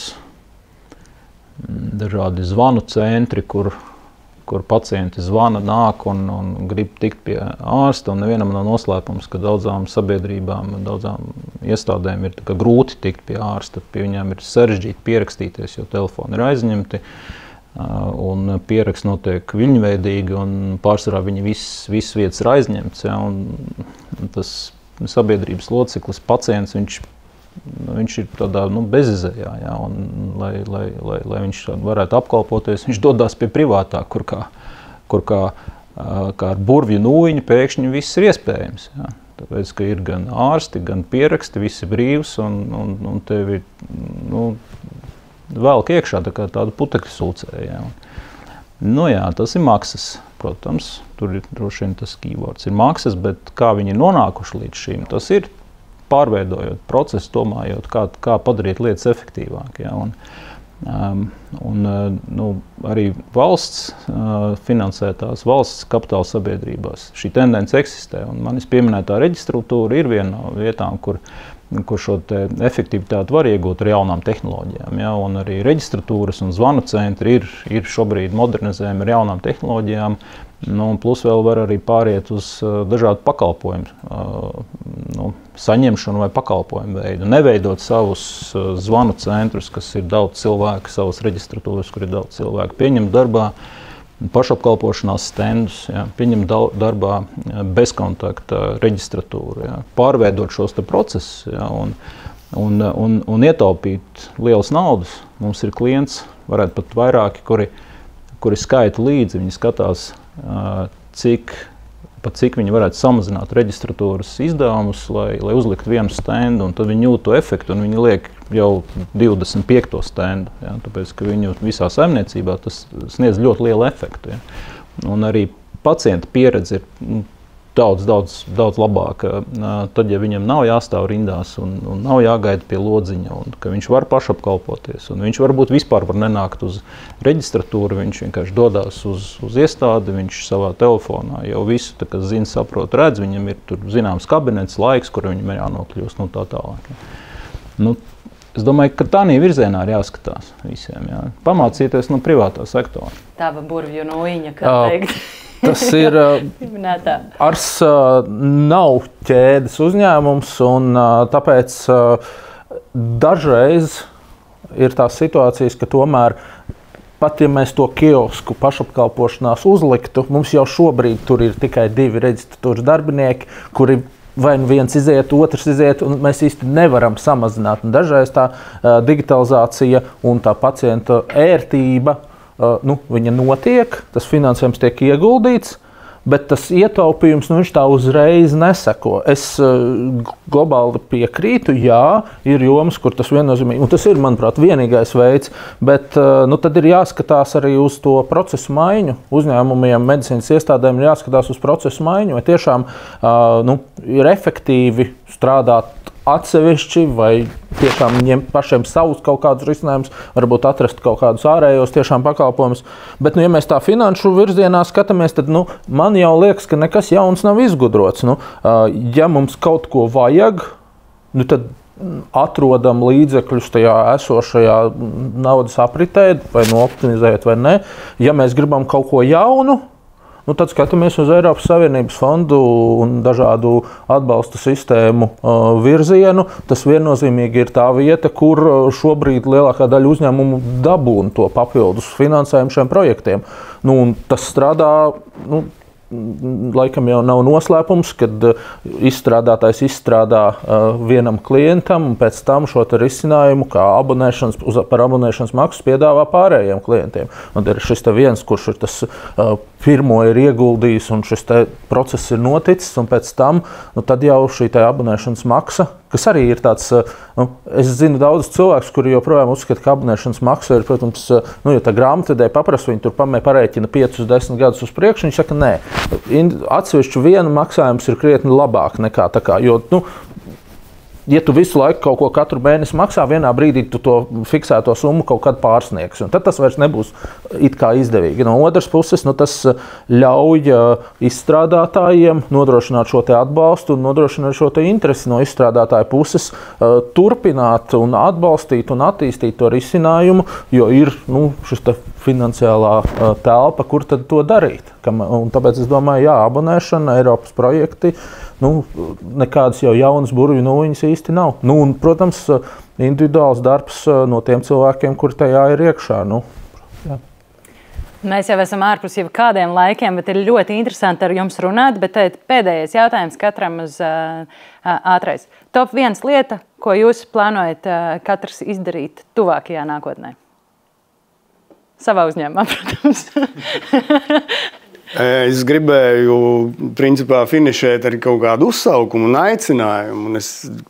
dažādi zvanu centri, kur pacienti zvana, nāk un grib tikt pie ārsta, un nevienam nav noslēpums, ka daudzām sabiedrībām, daudzām iestādēm ir grūti tikt pie ārsta, pie viņiem ir sarežģīti pierakstīties, jo telefoni ir aizņemti, un pieraksts notiek viļņveidīgi, un pārsvarā viņi viss vietas ir aizņemts, ja, un tas sabiedrības loceklis, pacients, viņš ir tādā bezizējā, ja, un lai viņš varētu apkalpoties, viņš dodās pie privātā, kur kā ar burvju nūjiņu pēkšņi viss ir iespējams. Ja. Tāpēc, ka ir gan ārsti, gan pieraksti, viss ir brīvs, un tevi velk iekšā tādu putekļu sūcē. Ja. Jā, tas ir maksas, protams, tur ir droši vien tas keywords ir maksas, bet kā viņi ir nonākuši līdz šīm, tas ir pārveidojot procesu, domājot, kā padarīt lietas efektīvāk. Ja, arī valsts finansētās valsts kapitāla sabiedrībās šī tendence eksistē. Un manis pieminētā reģistratūra ir viena no vietām, kur šo efektivitāti var iegūt ar jaunām tehnoloģijām. Ja, un arī reģistratūras un zvanu centri ir šobrīd modernizējami ar jaunām tehnoloģijām. Plus vēl var arī pāriet uz dažādu pakalpojumu, saņemšanu vai pakalpojumu veidu. Neveidot savus zvanu centrus, kas ir daudz cilvēku, savas reģistratūras, kur ir daudz cilvēku pieņemt darbā, pašapkalpošanās stendus, pieņemt darbā bezkontakta reģistratūru, pārveidot šos te procesus un ietaupīt lielas naudas. Mums ir klients, varētu pat vairāki, kuri skaita līdzi, viņi skatās, cik viņi varētu samazināt reģistratūras izdevumus, lai uzliktu vienu stendu, un tad viņi jūt to efektu, un viņi liek jau 25. stendu, tāpēc, ka viņu visā saimniecībā tas sniedz ļoti lielu efektu. Un arī pacienta pieredze ir daudz labāka, tad, ja viņam nav jāstāv rindās un nav jāgaida pie lodziņa, un ka viņš var pašapkalpoties, un viņš varbūt vispār var nenākt uz reģistratūru, viņš vienkārši dodās uz iestādi, viņš savā telefonā jau visu, zina, saprot, redz, viņam ir tur zināms kabinets, laiks, kur viņam ir jānokļūst, tā tālāk. Es domāju, ka tādā virzienā ir jāskatās visiem, pamācīties no privātā sektora. Tava burvju noiņa, kā teikt. Tas ir Ars nav ķēdes uzņēmums, un tāpēc dažreiz ir tās situācijas, ka tomēr pat ja mēs to kiosku pašapkalpošanās uzliktu, mums jau šobrīd tur ir tikai 2 reģistratūras darbinieki, kuri vai nu viens iziet, otrs iziet, un mēs īsti nevaram samazināt. Un dažreiz tā digitalizācija un tā pacienta ērtība, viņa notiek, tas finansējums tiek ieguldīts, bet tas ietaupījums, viņš tā uzreiz neseko. Es globāli piekrītu, jā, ir jomas, kur tas viennozīmīgi, un tas ir, manuprāt, vienīgais veids, bet tad ir jāskatās arī uz to procesu maiņu. Uzņēmumiem, medicīnas iestādēm ir jāskatās uz procesu maiņu, vai tiešām ir efektīvi strādāt atsevišķi, vai tiešām ņemt pašiem savus kaut kādus risinājumus, varbūt atrast kaut kādus ārējos tiešām pakalpojumus. Bet, ja mēs tā finanšu virzienā skatāmies, tad man jau liekas, ka nekas jauns nav izgudrots. Ja mums kaut ko vajag, tad atrodam līdzekļus tajā esošajā naudas apritē, vai optimizēt vai ne. Ja mēs gribam kaut ko jaunu, tad skatāmies uz Eiropas Savienības fondu un dažādu atbalsta sistēmu virzienu. Tas viennozīmīgi ir tā vieta, kur šobrīd lielākā daļa uzņēmumu dabūna to papildus finansējumu šiem projektiem. Tas strādā, laikam jau nav noslēpums, kad izstrādātājs izstrādā vienam klientam un pēc tam šo risinājumu kā par abonēšanas maksu piedāvā pārējiem klientiem. Un ir šis viens, kurš ir tas pirmo ir ieguldījis un šis process ir noticis, un pēc tam tad jau šī abonēšanas maksa, kas arī ir tāds, es zinu daudz cilvēkus, kuri joprojām uzskata, ka abonēšanas maksa ir, protams, ja tā grāmatvedēja paprasa, viņi tur pareiķina 5-10 gadus uz priekšu, viņi saka, nē, atsevišķu vienu maksājums ir krietni labāk nekā tā kā, jo, ja tu visu laiku kaut ko katru mēnesi maksā, vienā brīdī tu to fiksēto summu kaut kad pārsniegs, un tad tas vairs nebūs it kā izdevīgi. No otras puses, tas ļauj izstrādātājiem nodrošināt šo atbalstu un nodrošināt šo interesi no izstrādātāja puses turpināt un atbalstīt un attīstīt to risinājumu, jo ir šis finansiālā telpa, kur tad to darīt. Un tāpēc es domāju, abonēšana, Eiropas projekti, nekādas jau jaunas burvju noiņas īsti nav. Un, protams, individuāls darbs no tiem cilvēkiem, kuri tajā ir iekšā. Jā. Mēs jau esam ārpus jau kādiem laikiem, bet ir ļoti interesanti ar jums runāt. Bet pēdējais jautājums katram uz ātrais. Top 1 lieta, ko jūs plānojat katrs izdarīt tuvākajā nākotnē? Savā uzņēmumā, protams. Es gribēju, principā, finišēt ar kaut kādu uzsaukumu un aicinājumu. Un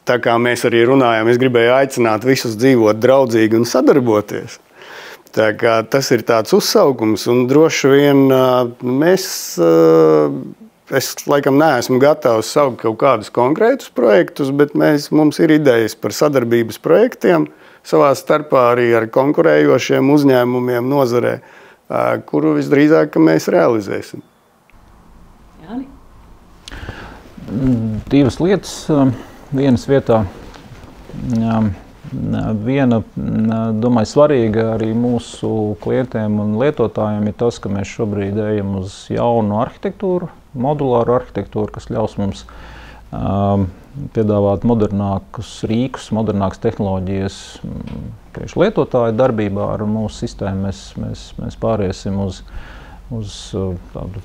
tā kā mēs arī runājam, es gribēju aicināt visus dzīvot draudzīgi un sadarboties. Tā kā tas ir tāds uzsaukums, un droši vien es laikam neesmu gatavs saukt kaut kādus konkrētus projektus, bet mums ir idejas par sadarbības projektiem savā starpā arī ar konkurējošiem uzņēmumiem nozarē, kuru visdrīzāk mēs realizēsim. Jāni? 2 lietas vienas vietā. Viena, domāju, svarīga arī mūsu klientiem un lietotājiem ir tas, ka mēs šobrīd ejam uz jaunu arhitektūru, modulāru arhitektūru, kas ļaus mums piedāvāt modernākus rīkus, modernākas tehnoloģijas lietotāju darbībā ar mūsu sistēmu. Mēs pāriesim uz uz tādu,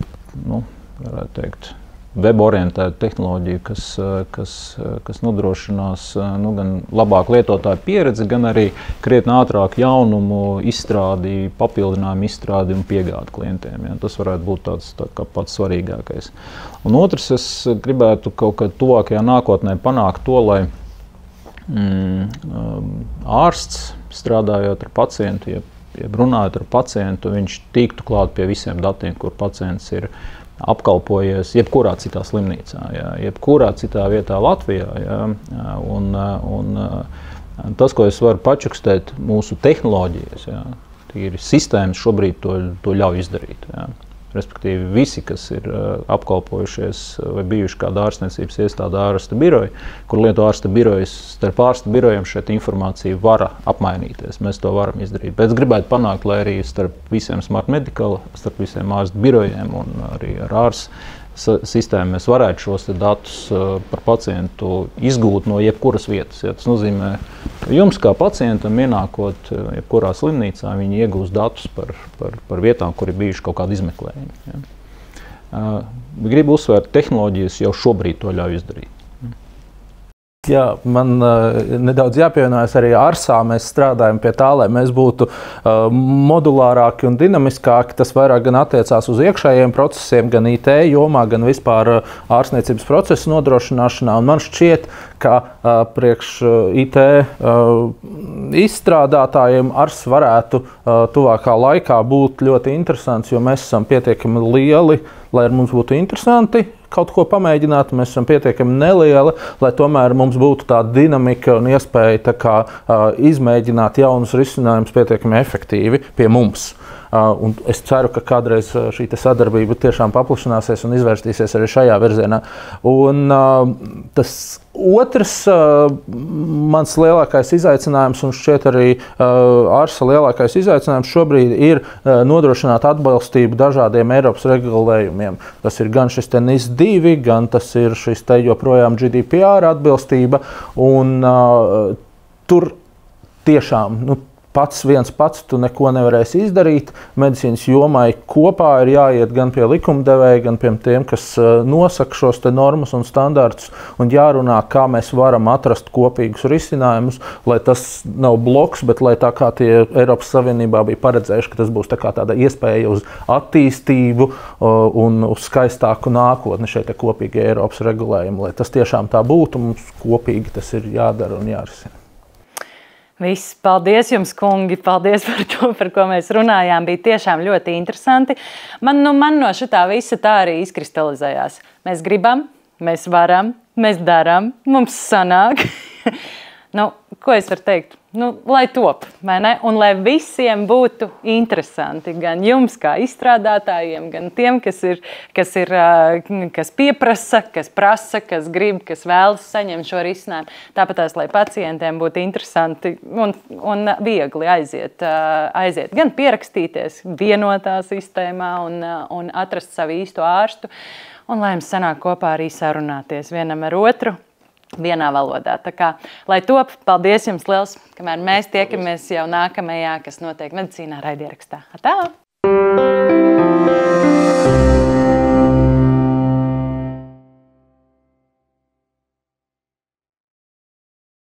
varētu teikt, web-orientētu tehnoloģiju, kas nodrošinās gan labāku lietotāju pieredzi, gan arī krietni ātrāk jaunumu izstrādi, papildinājumu izstrādi un piegādi klientiem. Ja? Tas varētu būt tāds kā pats svarīgākais. Un otrs, es gribētu kaut kad tuvākajā nākotnē panākt to, lai ārsts, strādājot ar pacientu, jeb runājot ar pacientu, viņš tiktu klāt pie visiem datiem, kur pacients ir apkalpojies jebkurā citā slimnīcā, jebkurā citā vietā Latvijā. Un tas, ko es varu pačukstēt mūsu tehnoloģijas, tīri sistēmas šobrīd to ļauj izdarīt. Respektīvi, visi, kas ir apkalpojušies vai bijuši kāda ārstniecības iestāde ārsta biroja, kur lieto ārsta birojas, starp ārsta birojiem šeit informācija var apmainīties. Mēs to varam izdarīt. Bet es gribētu panākt, lai arī starp visiem Smart Medical, starp visiem ārsta birojiem un arī ar ārsta sistēmu mēs varētu šos datus par pacientu izgūt no jebkuras vietas. Ja, tas nozīmē, ka jums kā pacientam ienākot jebkurā slimnīcā, viņi iegūs datus par vietām, kur ir bijuši kaut kādi izmeklējumi. Ja. Gribu uzsvērt, tehnoloģijas jau šobrīd to ļauj izdarīt. Jā, man nedaudz jāpievienojas arī ARSā. Mēs strādājam pie tā, lai mēs būtu modulārāki un dinamiskāki. Tas vairāk gan attiecās uz iekšējiem procesiem, gan IT jomā, gan vispār ārstniecības procesu nodrošināšanā. Un man šķiet, ka priekš IT izstrādātājiem ARS varētu tuvākā laikā būt ļoti interesants, jo mēs esam pietiekami lieli, lai mums būtu interesanti kaut ko pamēģināt. Mēs esam pietiekami nelieli, lai tomēr mums būtu tā dinamika un iespēja izmēģināt jaunus risinājumus pietiekami efektīvi pie mums. Un es ceru, ka kādreiz šī sadarbība tiešām paplašināsies un izvērstīsies arī šajā virzienā. Un tas otrs mans lielākais izaicinājums, un šķiet arī ARSA lielākais izaicinājums šobrīd ir nodrošināt atbalstību dažādiem Eiropas regulējumiem. Tas ir gan šis NIS2, gan tas ir šis joprojām GDPR atbilstība. Un tur tiešām pats tu neko nevarēsi izdarīt. Medicīnas jomai kopā ir jāiet gan pie likumdevēja, gan pie tiem, kas nosaka šos normas un standartus, un jārunā, kā mēs varam atrast kopīgus risinājumus, lai tas nav bloks, bet lai tā kā tie Eiropas Savienībā bija paredzējuši, ka tas būs tāda iespēja uz attīstību un uz skaistāku nākotni šeit kopīgie Eiropas regulējumi. Lai tas tiešām tā būtu, mums kopīgi tas ir jādara un jārisina. Viss, paldies jums, kungi, paldies par to, par ko mēs runājām. Bija tiešām ļoti interesanti. Man no šitā visa tā arī izkristalizējās. Mēs gribam, mēs varam, mēs darām, mums sanāk. Ko es varu teikt? Lai top, vai ne? Un lai visiem būtu interesanti, gan jums kā izstrādātājiem, gan tiem, kas pieprasa, kas prasa, kas grib, kas vēlas saņemt šo risinājumu. Tāpatās, lai pacientiem būtu interesanti un viegli aiziet gan pierakstīties vienotā sistēmā un atrast savu īsto ārstu, un lai jums sanāk kopā arī sarunāties vienam ar otru vienā valodā. Tā kā, lai top, paldies jums liels, kamēr mēs tiekamies jau nākamajā, kas notiek medicīnā raidierakstā. Atā!